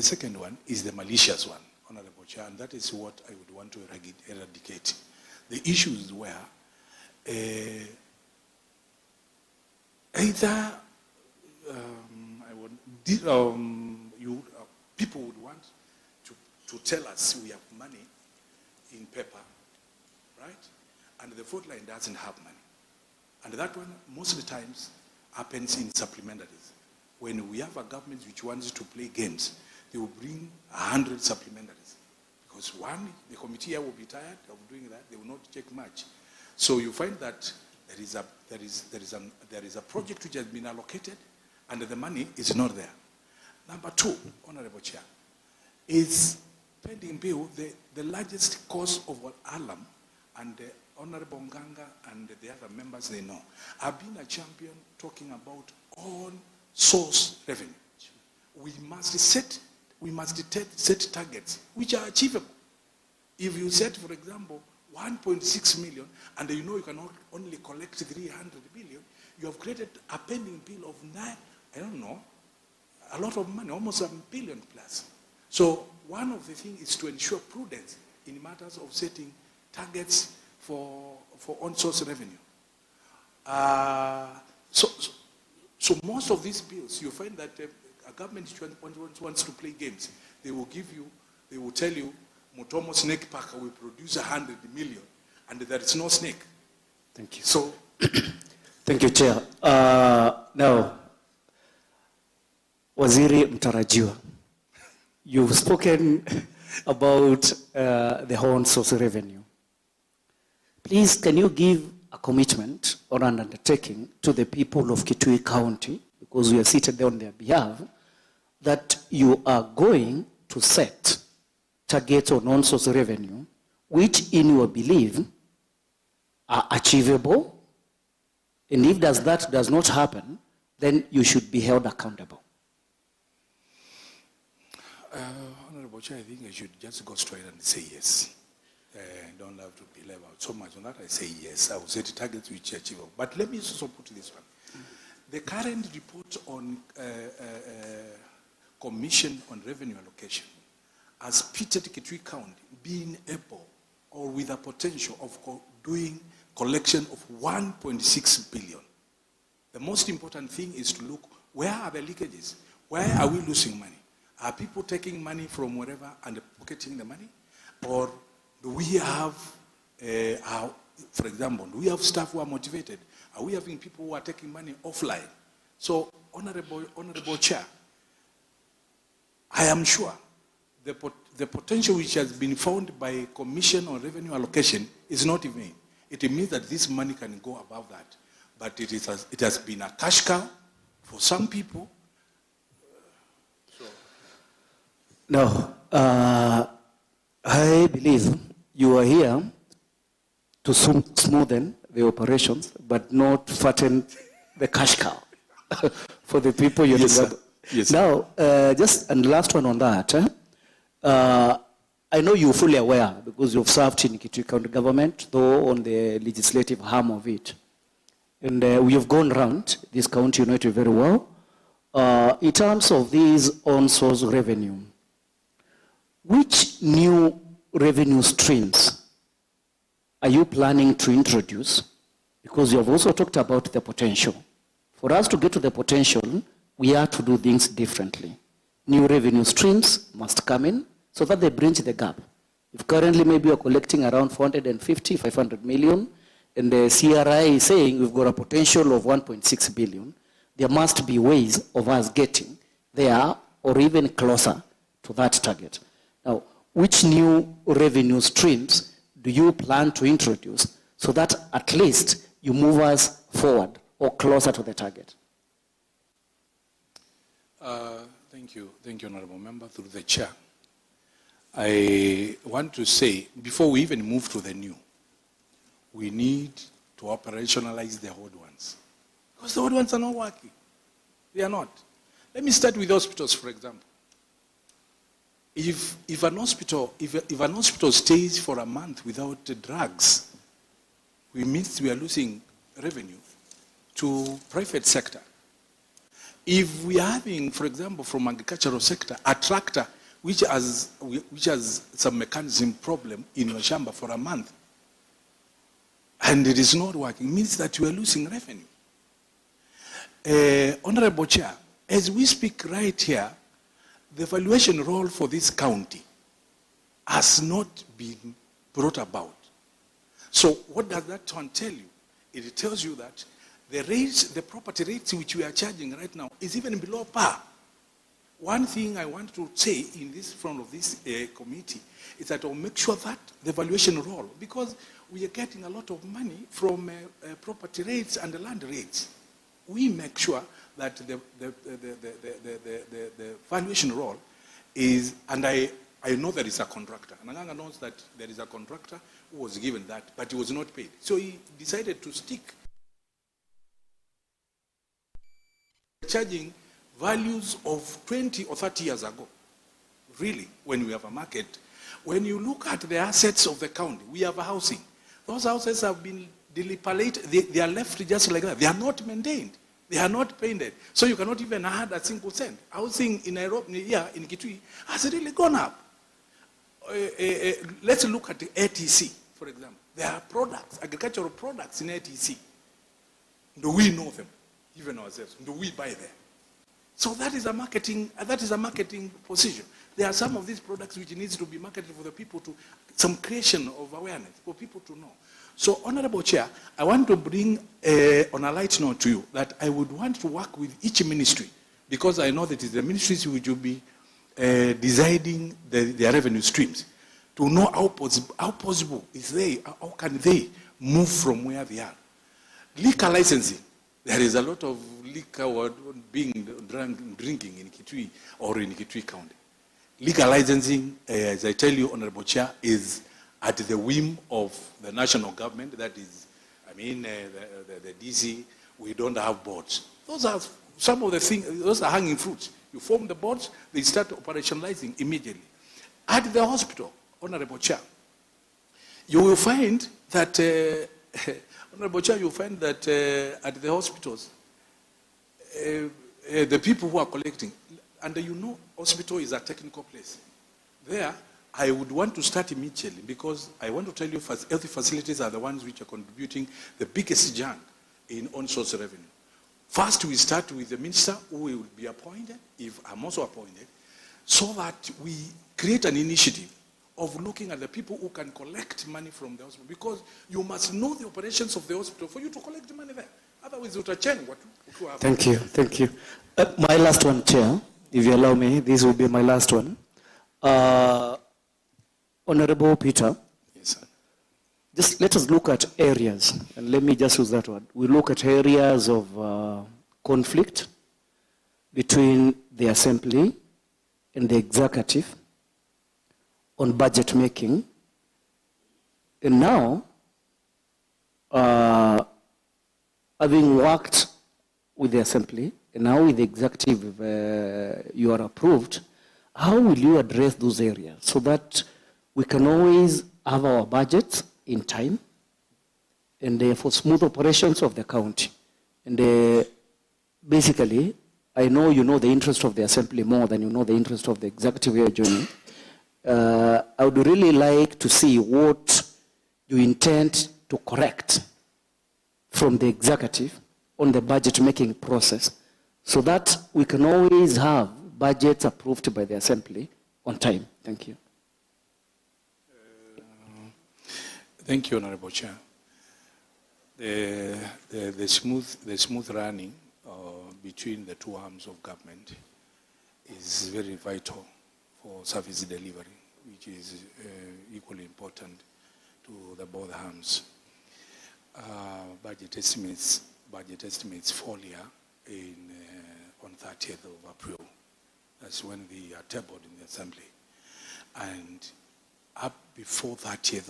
second one is the malicious one, Honorable Chair, and that is what I would want to eradicate. The issues where either people would want to tell us we have money in paper, right? And the fourth line doesn't have money. And that one, most of the times, happens in supplementaries. When we have a government which wants to play games, they will bring 100 supplementaries. Because one, the committee here will be tired of doing that, they will not check much. So you find that there is a project which has been allocated and the money is not there. Number two, Honorable Chair, is pending bill, the largest cause of alarm, and the Honorable Nganga and the other members, they know. I've been a champion talking about on-source revenue. We must set targets which are achievable. If you set, for example, 1.6 million, and you know you can only collect 300 billion, you have created a pending bill of a lot of money, almost $1 billion plus. So one of the things is to ensure prudence in matters of setting targets for on-source revenue. So most of these bills, you find that a government wants to play games. They will tell you, Mutomo Snake Park will produce 100 million, and there is no snake. Thank you. So, thank you, Chair. Now, Waziri Mtarajiwa, you've spoken about the on-source revenue. Please, can you give a commitment or an undertaking to the people of Kitui County, because we are seated there on their behalf, that you are going to set targets on on-source revenue, which in your belief are achievable, and if that does not happen, then you should be held accountable. Honorable Chair, I think I should just go straight and say yes. Don't have to be level out so much on that. I say yes. I will set targets which are achievable. But let me also put this one. The current report on Commission on Revenue Allocation has pitted Kitui County being able or with a potential of doing collection of 1.6 billion. The most important thing is to look, where are the leakages? Where are we losing money? Are people taking money from wherever and pocketing the money? Or do we have, for example, do we have staff who are motivated? Are we having people who are taking money offline? So, Honorable Chair, I am sure the potential which has been found by Commission on Revenue Allocation is not in vain. It means that this money can go above that. But it has been a cash cow for some people. No, I believe you are here to smoothen the operations, but not fatten the cash cow for the people you're Yes, talking sir. about. Yes, sir. Now, and last one on that. I know you're fully aware because you've served in Kitui County government, though on the legislative arm of it. And we have gone around this county, you know it very well. In terms of these on-source revenue, which new revenue streams are you planning to introduce? Because you have also talked about the potential. For us to get to the potential, we have to do things differently. New revenue streams must come in so that they bridge the gap. If currently maybe you're collecting around 450, 500 million, and the CRI is saying we've got a potential of 1.6 billion, there must be ways of us getting there or even closer to that target. Now, which new revenue streams do you plan to introduce so that at least you move us forward or closer to the target? Thank you, Honorable Member, through the Chair. I want to say, before we even move to the new, we need to operationalize the old ones. Because the old ones are not working. They are not. Let me start with hospitals, for example. If an hospital stays for a month without drugs, we are losing revenue to private sector. If we are having, for example, from agricultural sector, a tractor which has some mechanism problem in your shamba for a month, and it is not working, means that you are losing revenue. Honorable Chair, as we speak right here, the valuation role for this county has not been brought about. So what does that one tell you? It tells you that the property rates which we are charging right now is even below par. One thing I want to say in this front of this committee is that I'll make sure that the valuation role, because we are getting a lot of money from property rates and the land rates. We make sure that the valuation role is, and I know there is a contractor. Nanganga knows that there is a contractor who was given that, but he was not paid. So he decided to stick charging values of 20 or 30 years ago. Really, when we have a market, when you look at the assets of the county, we have a housing. Those houses have been dilapidated. They are left just like that. They are not maintained. They are not painted. So you cannot even add a single cent. Housing in Nairobi, here in Kitui, has really gone up. Let's look at the ATC, for example. There are products, agricultural products in ATC. Do we know them? Even ourselves. Do we buy them? So that is a marketing position. There are some of these products which needs to be marketed for the people to, some creation of awareness for people to know. So, Honorable Chair, I want to bring on a light note to you that I would want to work with each ministry, because I know that it is the ministries which will be deciding their revenue streams, to know how possible is how can they move from where they are. Liquor licensing. There is a lot of liquor being drinking in Kitui or in Kitui County. Liquor licensing, as I tell you, Honorable Chair, is at the whim of the national government. That is, the DC. We don't have boards. Those are some of the things. Those are hanging fruits. You form the boards, they start operationalizing immediately. At the hospital, Honorable Chair, you will find that. Honorable Chair, you find that at the hospitals, the people who are collecting, and you know, hospital is a technical place. There, I would want to start immediately, because I want to tell you, health facilities are the ones which are contributing the biggest chunk in on-source revenue. First, we start with the minister who will be appointed, if I'm also appointed. so that we create an initiative of looking at the people who can collect money from the hospital, because you must know the operations of the hospital for you to collect money there. Otherwise, you will change what will happen. Thank you, thank you. My last one, Chair, if you allow me, this will be my last one. Honorable Peter. Yes, sir. Just let us look at areas, and let me just use that word. We look at areas of conflict between the Assembly and the Executive on budget making. And now, having worked with the Assembly, and now with the Executive, you are approved, how will you address those areas so that we can always have our budgets in time, and for smooth operations of the county? And basically, I know you know the interest of the Assembly more than you know the interest of the Executive here joining. I would really like to see what you intend to correct from the Executive on the budget making process, so that we can always have budgets approved by the Assembly on time. Thank you. Thank you, Honorable Chair. The smooth running between the two arms of government is very vital for service delivery, which is equally important to the both arms. Budget estimates fall here on 30th of April. That's when they are tabled in the Assembly, and up before 30th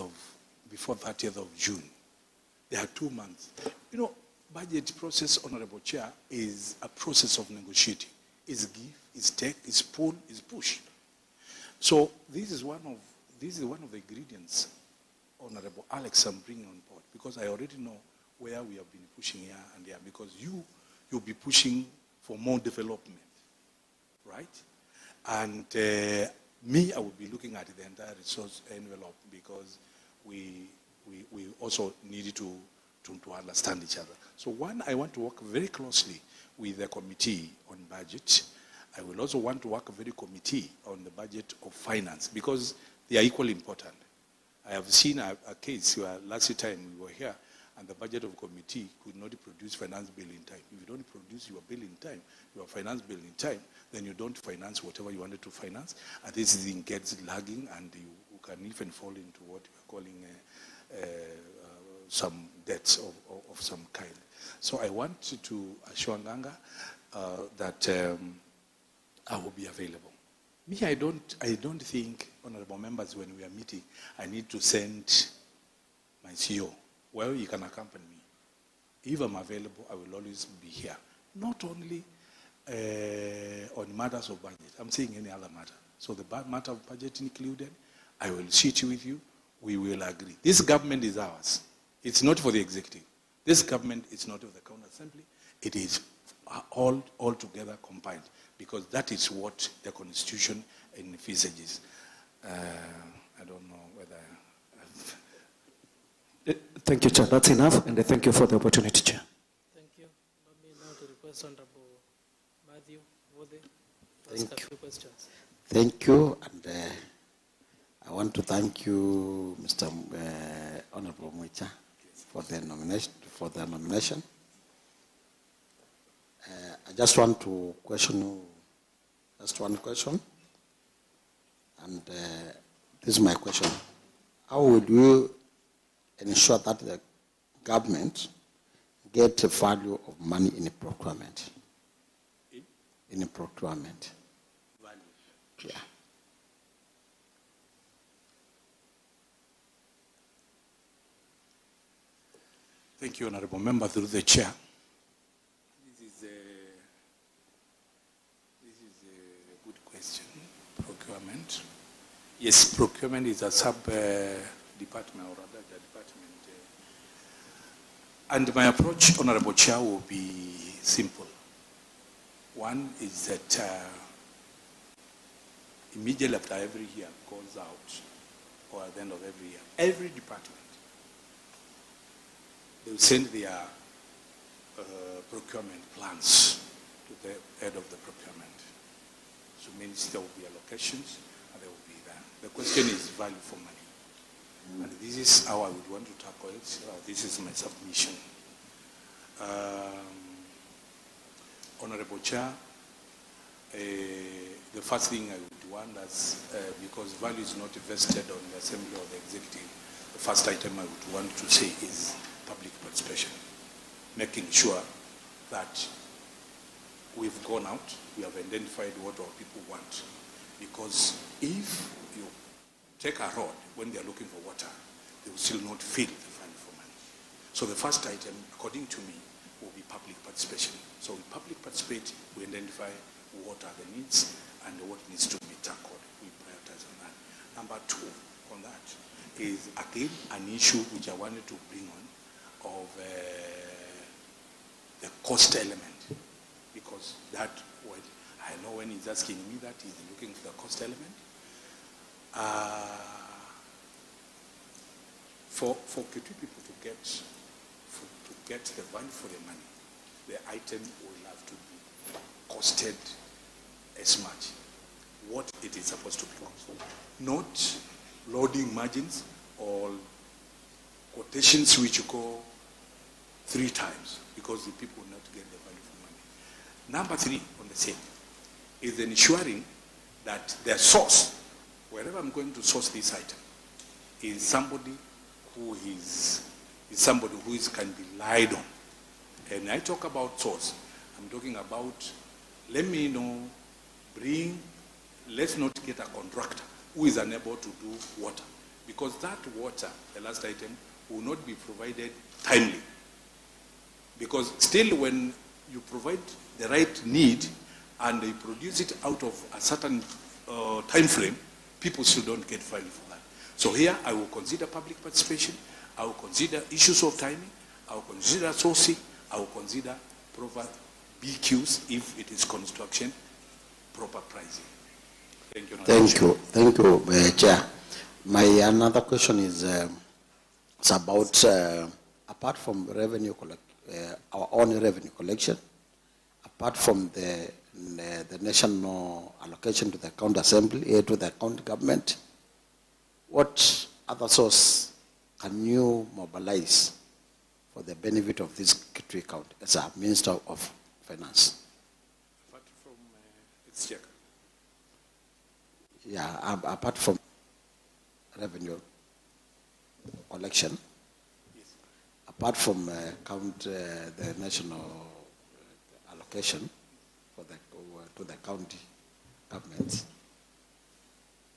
of June, there are 2 months. You know, budget process, Honorable Chair, is a process of negotiating. It's give, it's take, it's pull, it's push. So this is one of the ingredients, Honorable Alex, I'm bringing on board, because I already know where we have been pushing here and there, because you'll be pushing for more development, right? And me, I will be looking at the entire resource envelope, because we also need to understand each other. So one, I want to work very closely with the committee on budget. I will also want to work very committee on the budget of finance, because they are equally important. I have seen a case where last time we were here, and the budget of committee could not produce finance bill in time. If you don't produce your bill in time, your finance bill in time, then you don't finance whatever you wanted to finance, and this thing gets lagging, and you can even fall into what we are calling some debts of some kind. So I want to assure Nganga that I will be available. Me, I don't think, honorable members, when we are meeting, I need to send my CEO. Well, you can accompany me. If I'm available, I will always be here. Not only on matters of budget, I'm saying any other matter. So the matter of budget included, I will sit with you, we will agree. This government is ours. It's not for the executive. This government is not of the county assembly. It is all together combined, because that is what the constitution envisages. I don't know whether... Thank you, Chair. That's enough, and thank you for the opportunity, Chair. Thank you. Let me now to request Honorable Matthew Wode to ask a few questions. Thank you, and I want to thank you, Mr. Honorable Mwicha, for the nomination. I just want to question you, just one question, and this is my question. How will you ensure that the government get the value of money in a procurement? In a procurement. Value. Yeah. Thank you, Honorable Member, through the chair. This is a good question. Procurement. Yes, procurement is a sub-department or rather the department. And my approach, Honorable Chair, will be simple. One is that immediately after every year goes out, or at the end of every year, every department, they will send their procurement plans to the head of the procurement. So it means there will be allocations and there will be that. The question is value for money. And this is how I would want to tackle it. This is my submission. Honorable Chair, the first thing I would want is, because value is not vested on the Assembly or the Executive, the first item I would want to say is public participation, making sure that we've gone out, we have identified what our people want. Because if you take a road when they're looking for water, they will still not feel the value for money. So the first item, according to me, will be public participation. So we public participate, we identify what are the needs and what needs to be tackled. We prioritize on that. Number two on that is, again, an issue which I wanted to bring on of the cost element. Because that, I know when he's asking me that, he's looking for the cost element. For KITUI people to get the value for their money, the item will have to be costed as much what it is supposed to be cost. Not loading margins or quotations which you go 3 times because the people will not get the value for money. Number 3 on the same is ensuring that the source, wherever I'm going to source this item, is somebody who can be relied on. And I talk about source, I'm talking about, let's not get a contractor who is unable to do water. Because that water, the last item, will not be provided timely. Because still when you provide the right need and they produce it out of a certain time frame, people still don't get value for that. So here I will consider public participation, I will consider issues of timing, I will consider sourcing, I will consider proper BQs if it is construction, proper pricing. Thank you. Thank you, Chair. My another question is it's about apart from revenue our own revenue collection, apart from the national allocation to the county assembly, to the county government, what other source can you mobilize for the benefit of this KITUI county as a Minister of Finance? Apart from its check. Yeah, apart from revenue collection, Yes. apart from the national allocation for to the county governments,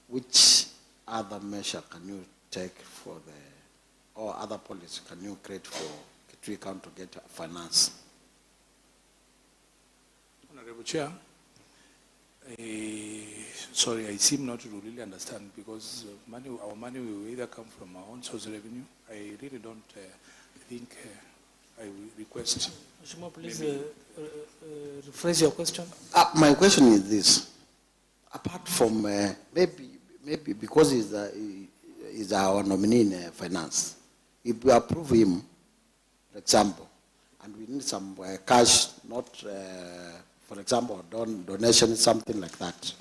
which other measure can you take for or other policy can you create for KITUI county to get finance? Honorable Chair, sorry, I seem not to really understand because our money will either come from our own source revenue. I really don't think I will request. Mheshimiwa, please rephrase your question. My question is this. Apart from maybe because he's our nominee in finance, if we approve him, for example, and we need some cash, not, for example, donation, something like that.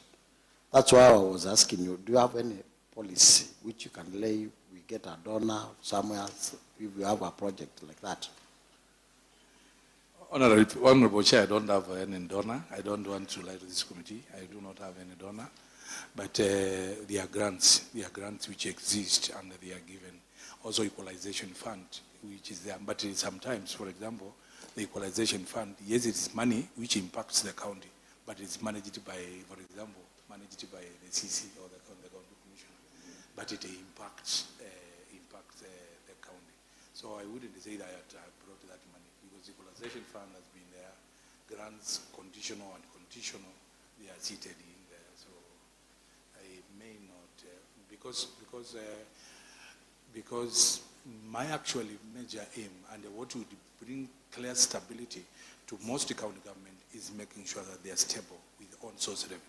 That's why I was asking you, do you have any policy which you can lay, we get a donor somewhere else, if you have a project like that? Honorable Chair, I don't have any donor. I don't want to lie to this committee. I do not have any donor. But there are grants which exist and they are given. Also equalization fund, which is there. But sometimes, for example, the equalization fund, yes, it is money which impacts the county, but it's managed by, for example, managed by the CC or the county commission. But it impacts the county. So I wouldn't say that I brought that money because the equalization fund has been there. Grants, conditional and conditional, they are seated in there. So I may not, because my actually major aim and what would bring clear stability to most county government is making sure that they are stable with own source revenue.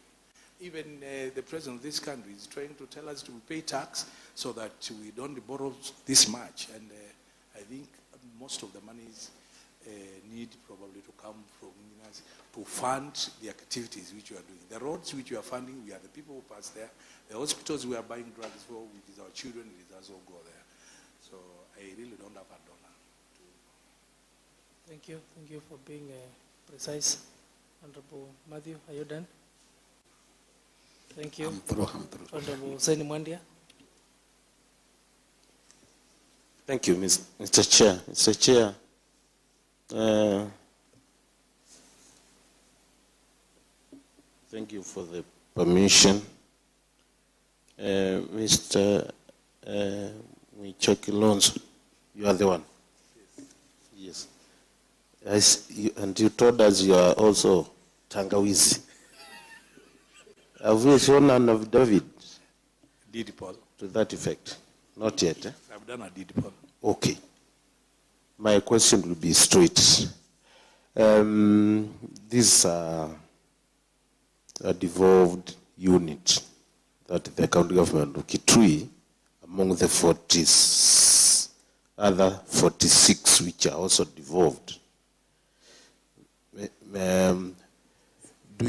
Even the president of this country is trying to tell us to pay tax so that we don't borrow this much. And I think most of the monies need probably to come from to fund the activities which we are doing. The roads which we are funding, we are the people who pass there. The hospitals we are buying drugs for, which is our children, it is us who go there. So I really don't have a donor. Thank you for being precise. Honorable Matthew, are you done? Thank you. I'm through. Honorable Saini Mwandia. Thank you, Mr. Chair. Mr. Chair, thank you for the permission. Mr. Kilonzo, you are the one. Yes. And you told us you are also Tangawizi. Have you sworn an affidavit? Did Paul? To that effect? Not yet. I've done a deed, Paul. Okay. My question will be straight. This a devolved unit that the county government of Kitui, among the other 46 which are also devolved. Do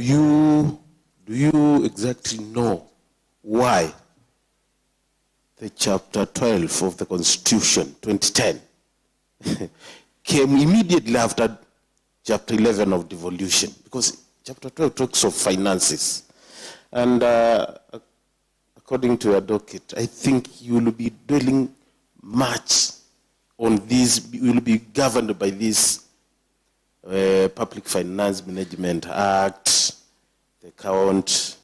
you exactly know why the chapter 12 of the Constitution 2010 came immediately after chapter 11 of devolution? Because chapter 12 talks of finances. And according to your docket, I think you will be dwelling much on this, you will be governed by this Public Finance Management Act, the County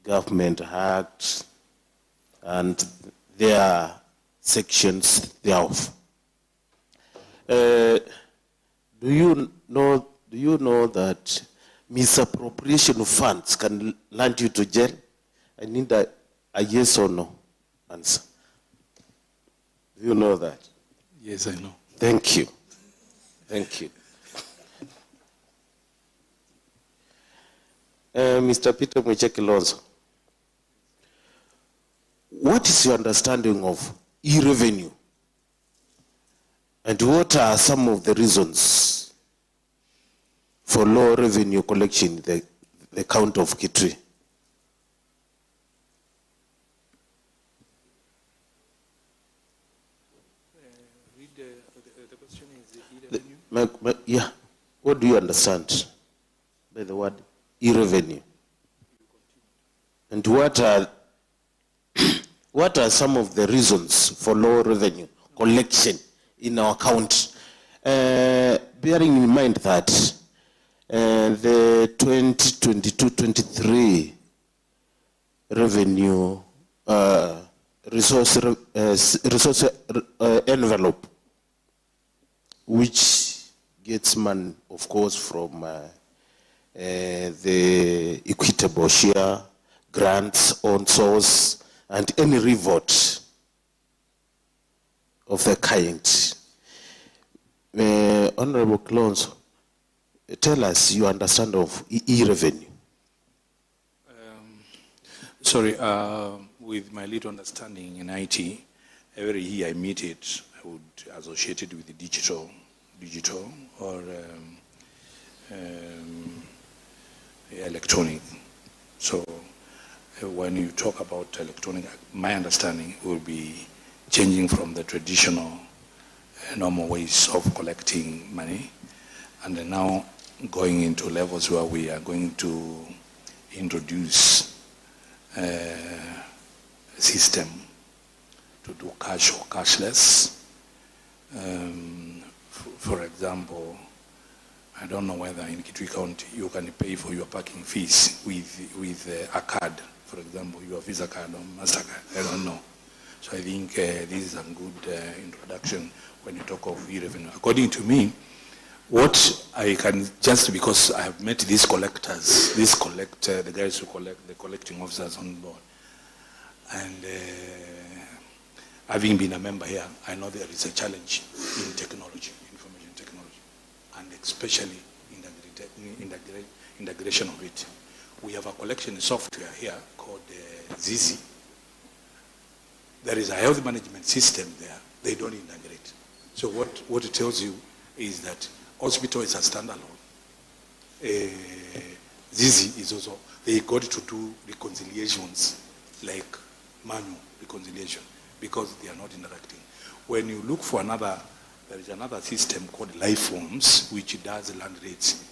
Government Act, and their sections thereof. Do you know that misappropriation of funds can land you to jail? I need a yes or no answer. Do you know that? Yes, I know. Thank you. Thank you. Mr. Peter Kilonzo, what is your understanding of e-revenue? And what are some of the reasons for low revenue collection in the county of KITUI? Read the question is e-revenue? Yeah. What do you understand by the word e-revenue? And what are some of the reasons for low revenue collection in our county? Bearing in mind that the 2022-23 revenue resource envelope, which gets money, of course, from the equitable share, grants on source, and any revert of the kind. Honorable Kilonzo, tell us your understanding of e-revenue. Sorry, with my little understanding in IT, every year I meet it, I would associate it with the digital or electronic. So when you talk about electronic, my understanding will be changing from the traditional normal ways of collecting money, and then now going into levels where we are going to introduce a system to do cash or cashless. For example, I don't know whether in Kitui County you can pay for your parking fees with a card, for example, your Visa card or MasterCard, I don't know. So I think this is a good introduction when you talk of e-revenue. According to me, what I can, just because I have met these collectors, the guys who collect, the collecting officers on board, and having been a member here, I know there is a challenge in technology, information technology, and especially in the integration of it. We have a collection software here called ZZ. There is a health management system there. They don't integrate. So what it tells you, is that hospital is a standalone. Zizi is also, they got to do reconciliations like manual reconciliation because they are not interacting. When you look for another, there is another system called life forms which does land rates,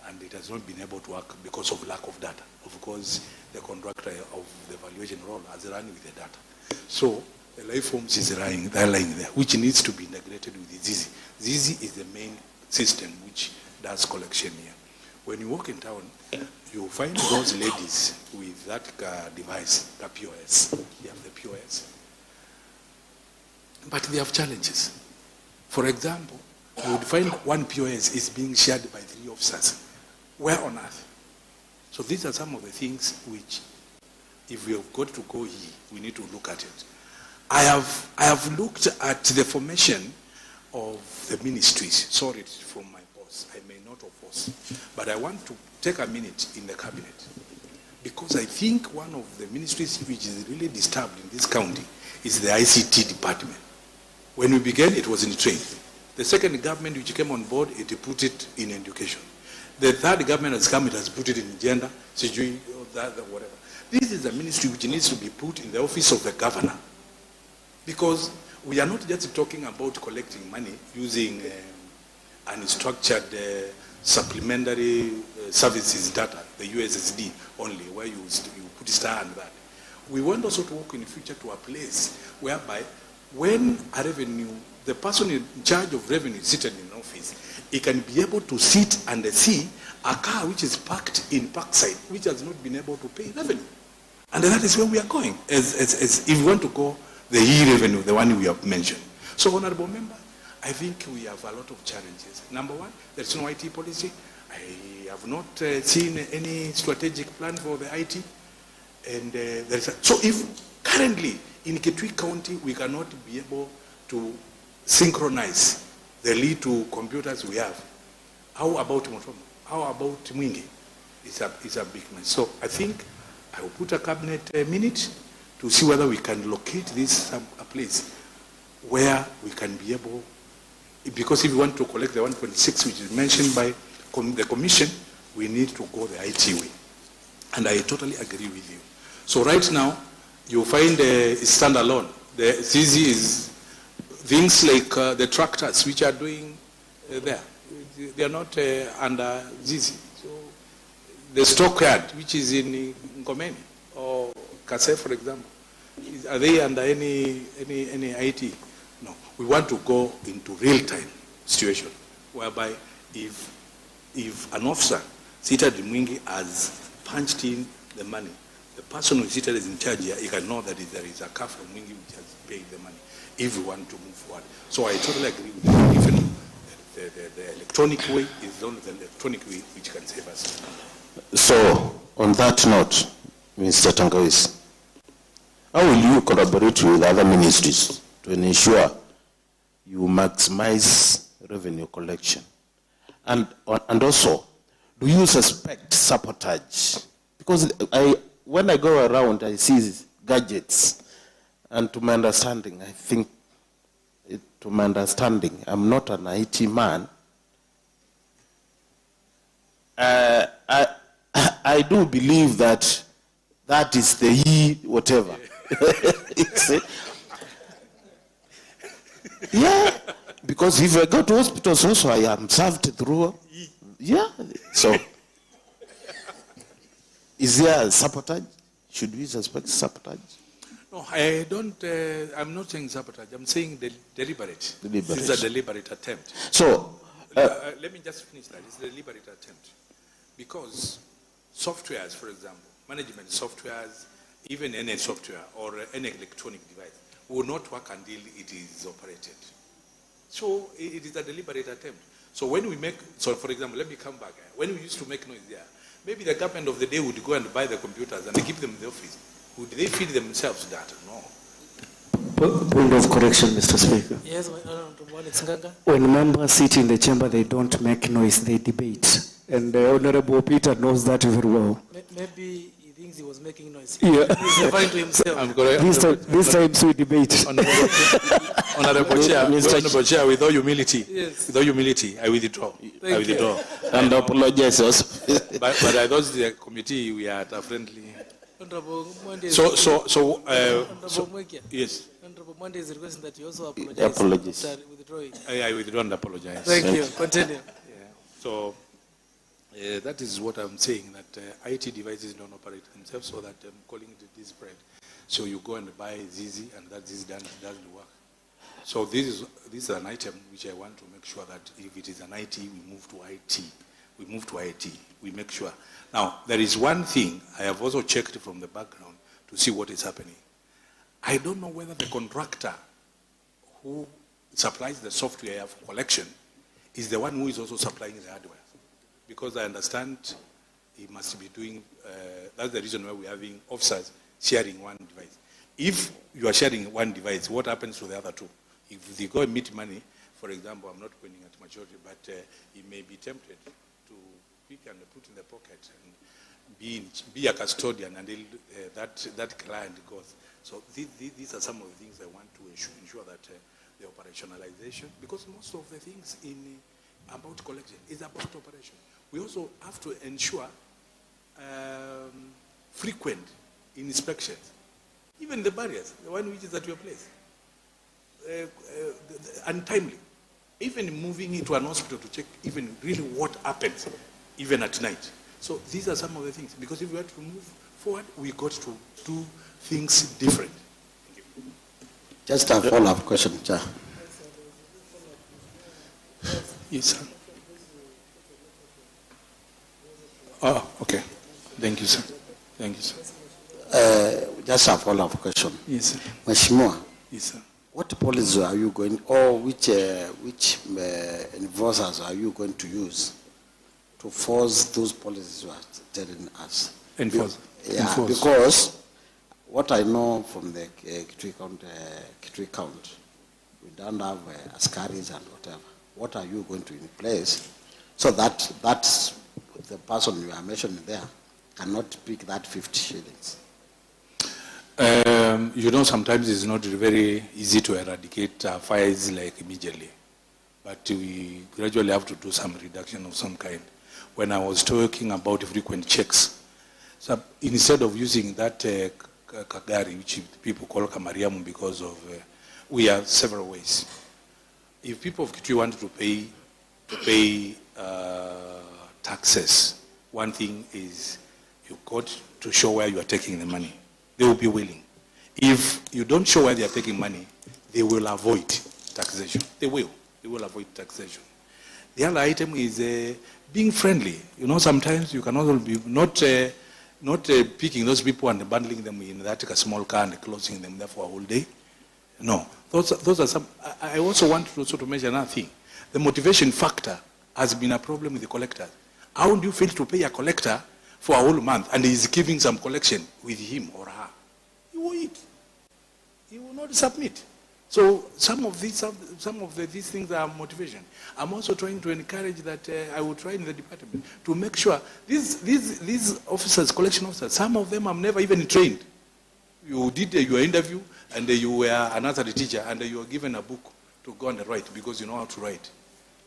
and it has not been able to work because of lack of data. Of course, the contractor of the valuation role has run with the data. So the life forms is lying there, which needs to be integrated with the Zizi. Zizi is the main system which does collection here. When you walk in town, you find those ladies with that device, the POS. They have the POS. But they have challenges. For example, you would find one POS is being shared by 3 officers. Where on earth? So these are some of the things which, if we have got to go here, we need to look at it. I have looked at the formation of the ministries. Sorry from my boss, I may not oppose, but I want to take a minute in the cabinet because I think one of the ministries which is really disturbed in this county is the ICT department. When we began, it was in trade. The second government which came on board, it put it in education. The third government has come, it has put it in gender, whatever. This is a ministry which needs to be put in the office of the governor. Because we are not just talking about collecting money using unstructured supplementary services data, the USSD only, where you put star and that. We want also to work in the future to a place whereby when a revenue, the person in charge of revenue is seated in office, he can be able to sit and see a car which is parked in Parkside, which has not been able to pay revenue. And that is where we are going, as if we want to go the e-revenue, the one we have mentioned. So, Honorable Member, I think we have a lot of challenges. Number one, there is no IT policy. I have not seen any strategic plan for the IT. And so if currently in Kitui County we cannot be able to synchronize the lead to computers we have, how about Motomo? How about Mwingi? It's a big mess. So I think I will put a cabinet minute to see whether we can locate this a place where we can be able, because if we want to collect the 1.6 which is mentioned by the commission, we need to go the IT way. And I totally agree with you. So right now, you find it's standalone. The ZZ is things like the tractors which are doing there. They are not under ZZ. So the stockyard which is in Ngomeni or Kase, for example, are they under any IT? No. We want to go into real-time situation whereby if an officer seated in Mwingi has punched in the money, the person who is seated is in charge here, he can know that there is a car from Mwingi which has paid the money if we want to move forward. So I totally agree with you. Even the electronic way is only the electronic way which can save us. So, on that note, Mr. Tangawis, how will you collaborate with other ministries to ensure you maximize revenue collection? And also, do you suspect sabotage? Because when I go around, I see gadgets, and to my understanding, I'm not an IT man. I do believe that is the whatever. Yeah, because if I go to hospitals also, I am served through. Yeah, so is there sabotage? Should we suspect sabotage? No, I don't. I'm not saying sabotage. I'm saying deliberate. This is a deliberate attempt. So let me just finish that. It's a deliberate attempt because softwares, for example, management softwares, even any software or any electronic device will not work until it is operated. So it is a deliberate attempt. So when we make, so for example, let me come back. When we used to make noise there, maybe the government of the day would go and buy the computers and they give them in the office. Would they feed themselves data? No. Point of correction, Mr. Speaker. Yes, Honorable Nganga. When members sit in the chamber, they don't make noise, they debate. And Honorable Peter knows that very well. Maybe he thinks he was making making noise. Yeah. He's referring to himself. I'm correct. This time we debate. Honorable Chair, with all humility, Yes. I withdraw. I withdraw. And apologize also. But I thought the committee, we are at a friendly. Honorable Mwande is, So, Honorable Mwekya, yes, Honorable Mwande is requesting that you also apologize. Apologies. After withdrawing. I withdraw and apologize. Thank you. Continue. So, that is what I'm saying, that IT devices don't operate themselves, so that I'm calling it this spread. So you go and buy Zizi, and that is done, it doesn't work. So this is an item which I want to make sure that if it is an IT, we move to IT. We move to IT. We make sure. Now, there is one thing I have also checked from the background to see what is happening. I don't know whether the contractor who supplies the software for collection is the one who is also supplying the hardware. Because I understand he must be doing, that's the reason why we're having officers sharing one device. If you are sharing one device, what happens to the other two? If they go and meet money, for example, I'm not pointing at majority, but he may be tempted to pick and put in the pocket and be a custodian until that client goes. So these are some of the things I want to ensure that the operationalization, because most of the things about collection is about operation. We also have to ensure frequent inspections. Even the barriers, the one which is at your place, untimely. Even moving into an hospital to check even really what happens, even at night. So these are some of the things. Because if we have to move forward, we got to do things different. Just a follow-up question, Chair. Yes, sir. Oh, okay. Thank you, sir. Thank you, sir. Just a follow-up question. Yes, sir. Mheshimiwa, Yes, sir. what policy are you going, or which enforcers are you going to use to force those policies you are telling us? Enforce. Yeah, Enforce. because what I know from the KITUI count, we don't have askaris and whatever. What are you going to in place so that the person you are mentioning there cannot pick that 50 shillings? You know, sometimes it's not very easy to eradicate fires like immediately, but we gradually have to do some reduction of some kind. When I was talking about frequent checks, so instead of using that kagari, which people call kamariamu, because of, we have several ways. If people of Kitui want to pay taxes, one thing is you got to show where you are taking the money. They will be willing. If you don't show where they are taking money, they will avoid taxation. They will avoid taxation. The other item is being friendly. You know, sometimes you can also be not picking those people and bundling them in that small car and closing them there for a whole day. No, those are some. I also want to mention another thing. The motivation factor has been a problem with the collectors. How do you fail to pay a collector for a whole month and he's giving some collection with him or her? He will eat. He will not submit. So some of these things are motivation. I'm also trying to encourage that I will try in the department to make sure these officers, collection officers, some of them have never even trained. You did your interview and you were another teacher and you were given a book to go and write because you know how to write.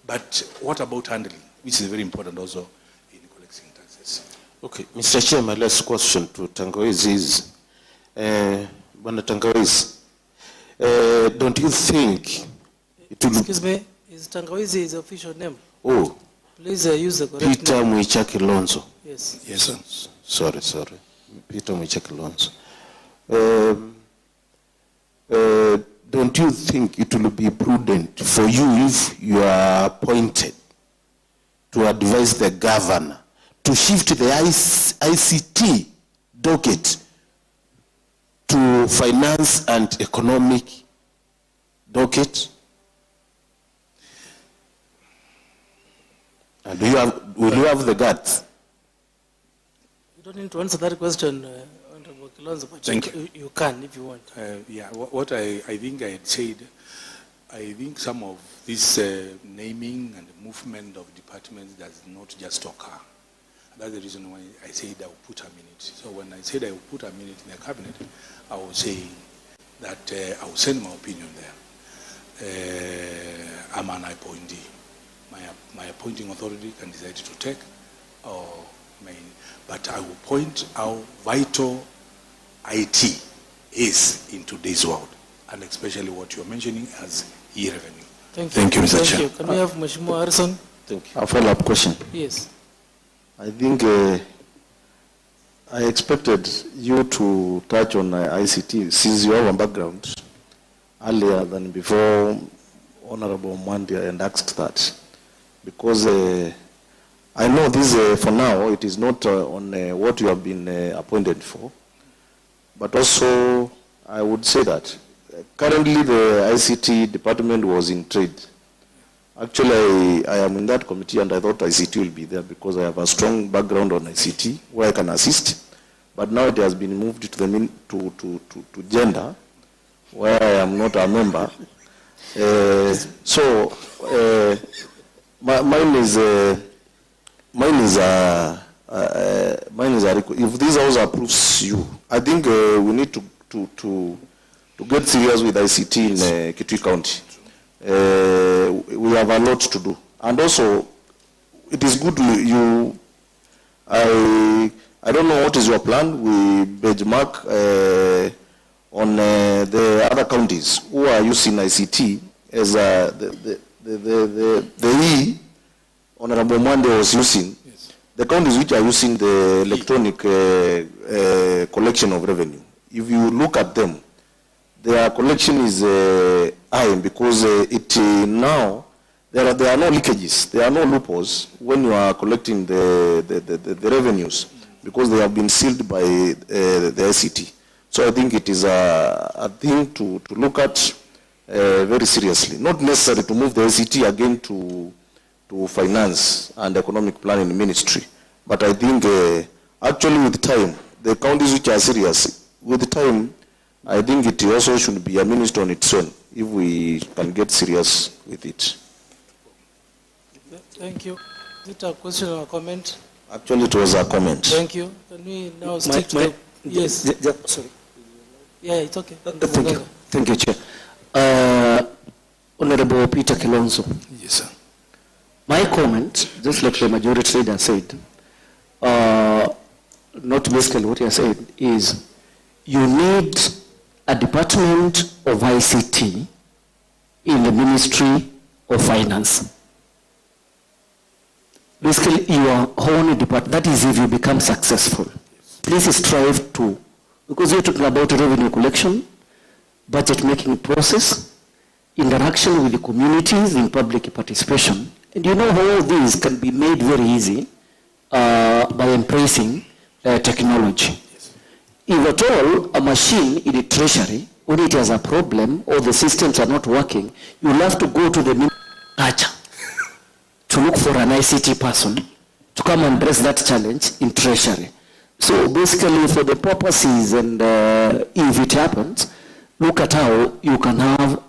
But what about handling, which is very important also in collecting taxes? Okay, Mr. Chair, my last question to Tangawizi is, Bwana Tangawizi, don't you think it will... Excuse me, is Tangawizi his official name? Oh. Please use the correct Peter name. Mwicha Kilonzo. Yes. Yes, sir. Sorry. Peter Mwicha Kilonzo. Don't you think it will be prudent for you, if you are appointed, to advise the governor to shift the ICT docket to finance and economic docket? And will you have the guts? You don't need to answer that question, Honorable Kilonzo, but Thank you can if you want. Yeah, what I think I had said, I think some of this naming and movement of departments does not just occur. That's the reason why I said I will put a minute. So when I said I will put a minute in the cabinet, I will say that I will send my opinion there. I'm an appointee. My appointing authority can decide to take or may, but I will point how vital IT is in today's world, and especially what you're mentioning as e-revenue. Thank you, Mr. Chair. Can we have Mheshimiwa Harrison? Thank you. A follow-up question. Yes. I think I expected you to touch on ICT since you have a background earlier than before Honorable MWANYA and asked that. Because I know this for now it is not on what you have been appointed for, but also I would say that currently the ICT department was in trade. Actually, I am in that committee and I thought ICT will be there because I have a strong background on ICT where I can assist. But now it has been moved to the to gender, where I am not a member. Mine is if this house approves you, I think we need to get serious with ICT in Kitui County. We have a lot to do, and also it is good I don't know what is your plan. We benchmark on the other counties who are using ICT as the Honorable MWANYA was using. Yes. The counties which are using the electronic collection of revenue. If you look at them, their collection is high because now there are no leakages, there are no loopholes when you are collecting the revenues because they have been sealed by the ICT. So I think it is a thing to look at very seriously. Not necessary to move the ICT again to finance and economic planning ministry, but I think actually with time, the counties which are serious, with time, I think it also should be a ministry on its own if we can get serious with it. Thank you. Is it a question or a comment? Actually, it was a comment. Thank you. Can we now stick to the... Yes. Sorry. Yeah, it's okay. Thank you. Thank you, Chair. Honorable Peter Kilonzo. Yes, sir. My comment, just like the majority leader said, not basically what he said, is you need a department of ICT in the Ministry of Finance. Basically, your own department, that is if you become successful. Please strive to, because you're talking about revenue collection, budget making process, interaction with the communities in public participation. And you know all these can be made very easy by embracing technology. If at all a machine in the treasury, when it has a problem or the systems are not working, you'll have to go to the minister to look for an ICT person to come and address that challenge in treasury. So basically for the purposes and if it happens, look at how you can have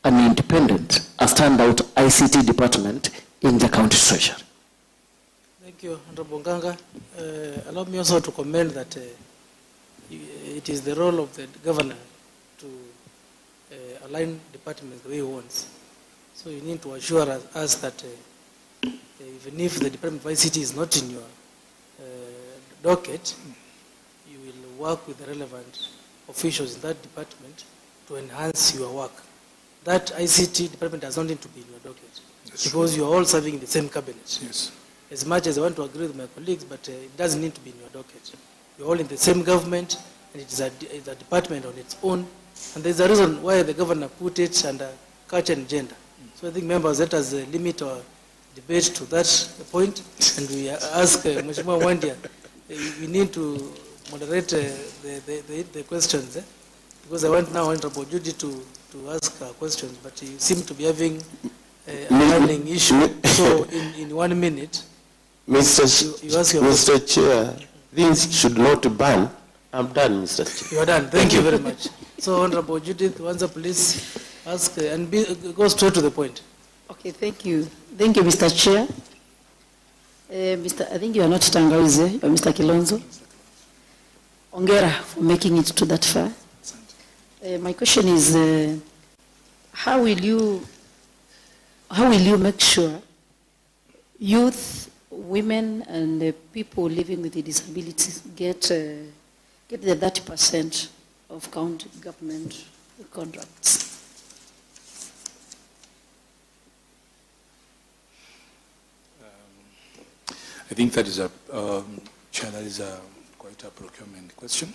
an independent, a standout ICT department in the county treasury. Thank you, Honorable Nganga. Allow me also to comment that it is the role of the governor to align departments the way he wants. So you need to assure us that even if the Department of ICT is not in your docket, you will work with the relevant officials in that department to enhance your work. That ICT department does not need to be in your docket. That's because true. You are all serving in the same cabinet. Yes. As much as I want to agree with my colleagues, but it doesn't need to be in your docket. You're all in the same government, and it's a department on its own. And there's a reason why the governor put it under culture and gender. So I think members, let us limit our debate to that point, and we ask Mheshimiwa MWANYA, we need to moderate the questions, because I want now Honorable Judy to ask questions, but you seem to be having a learning issue. So in 1 minute, Mr. Chair, things should not ban. I'm done, Mr. Chair. You are done. Thank you very much. So Honorable Judith Wanza, please ask and go straight to the point. Okay, thank you. Thank you, Mr. Chair. I think you are not Tangawizi, you are Mr. Kilonzo. Ongera for making it to that far. My question is, how will you make sure youth, women, and people living with disabilities get the 30% of county government contracts? I think that is Chair, that is quite a procurement question,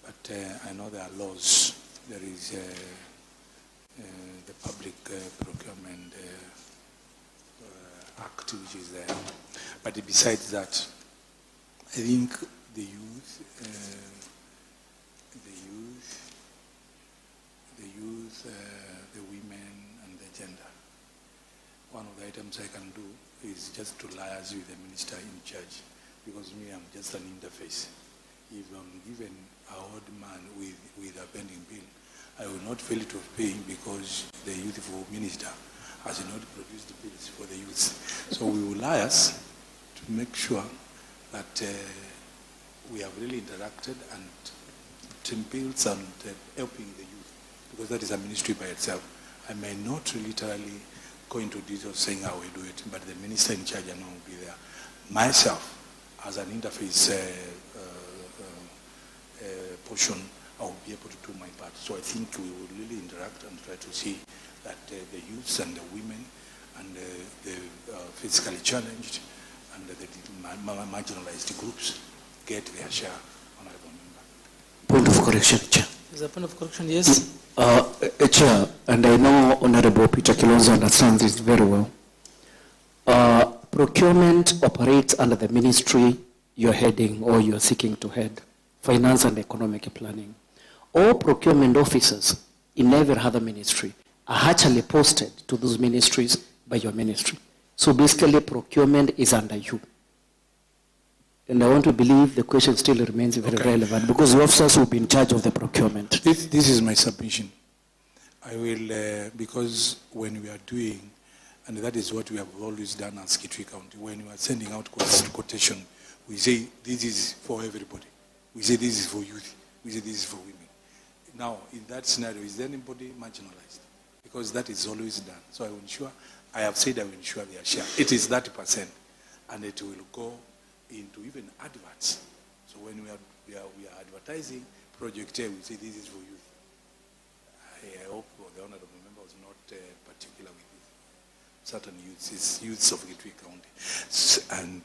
but I know there are laws. There is the Public Procurement Act, which is there. But besides that, I think the youth, the women, and the gender. One of the items I can do is just to liaise with the minister in charge, because me, I'm just an interface. If I'm given a odd man with a pending bill, I will not fail to pay because the youthful minister has not produced the bills for the youth. So we will liaise to make sure that we have really interacted and team builds and helping the youth, because that is a ministry by itself. I may not literally go into details saying how we do it, but the minister in charge I know will be there. Myself, as an interface portion, I will be able to do my part. So I think we will really interact and try to see that the youths and the women and the physically challenged and the marginalized groups get their share. Honorable Member. Point of correction, Chair. Is a point of correction, yes? Chair, and I know Honorable Peter Kilonzo understands this very well. Procurement operates under the ministry you're heading or you're seeking to head, finance and economic planning. All procurement officers in every other ministry are actually posted to those ministries by your ministry. So basically procurement is under you. And I want to believe the question still remains very relevant because the officers will be in charge of the procurement. This is my submission. I will, because when we are doing, and that is what we have always done as KITUI County, when we are sending out quotation, we say this is for everybody. We say this is for youth. We say this is for women. Now, in that scenario, is there anybody marginalized? Because that is always done. So I will ensure, I have said I will ensure their share. It is 30%, and it will go into even adverts. So when we are advertising Project A, we say this is for youth. I hope the Honorable Member was not particular with this. Certain youths of KITUI County. And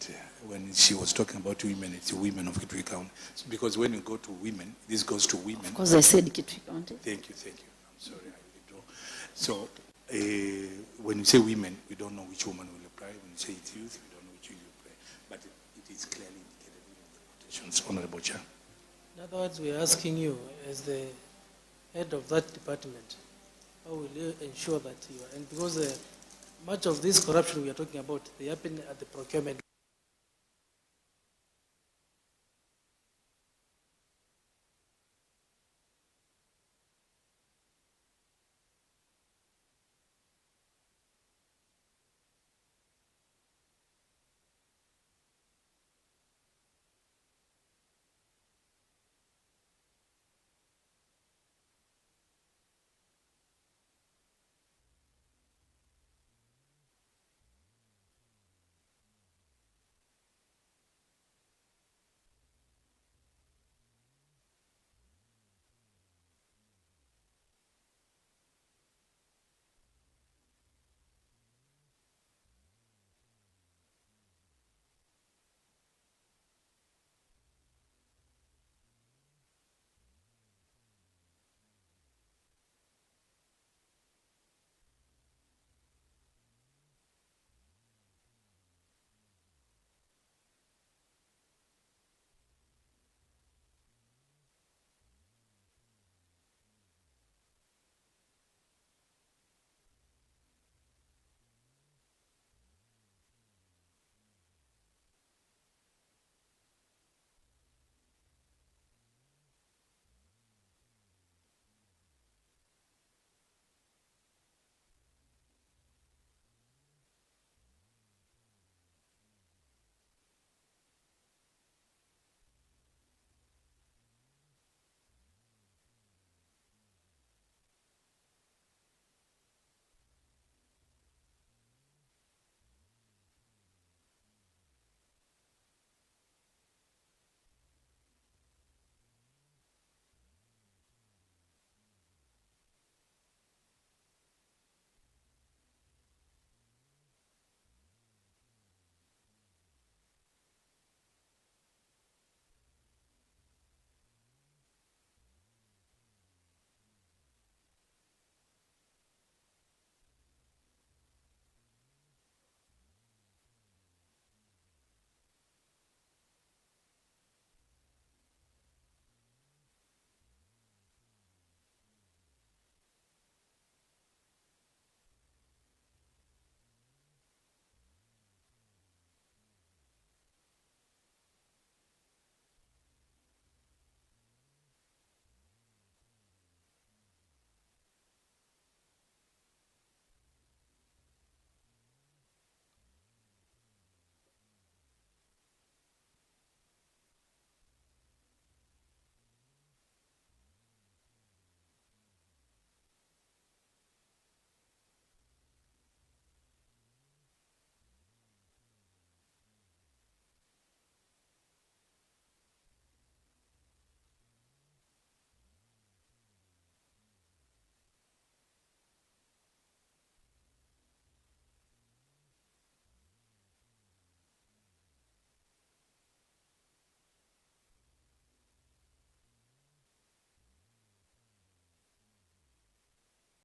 when she was talking about women, it's women of KITUI County. Because when you go to women, this goes to women. Because I said KITUI County. Thank you. I'm sorry, I withdraw. So when you say women, we don't know which woman will apply. When you say it's youth, we don't know which youth will apply. But it is clearly indicated in the quotations, Honorable Chair. In other words, we are asking you, as the head of that department, how will you ensure that you are, and because much of this corruption we are talking about, they happen at the procurement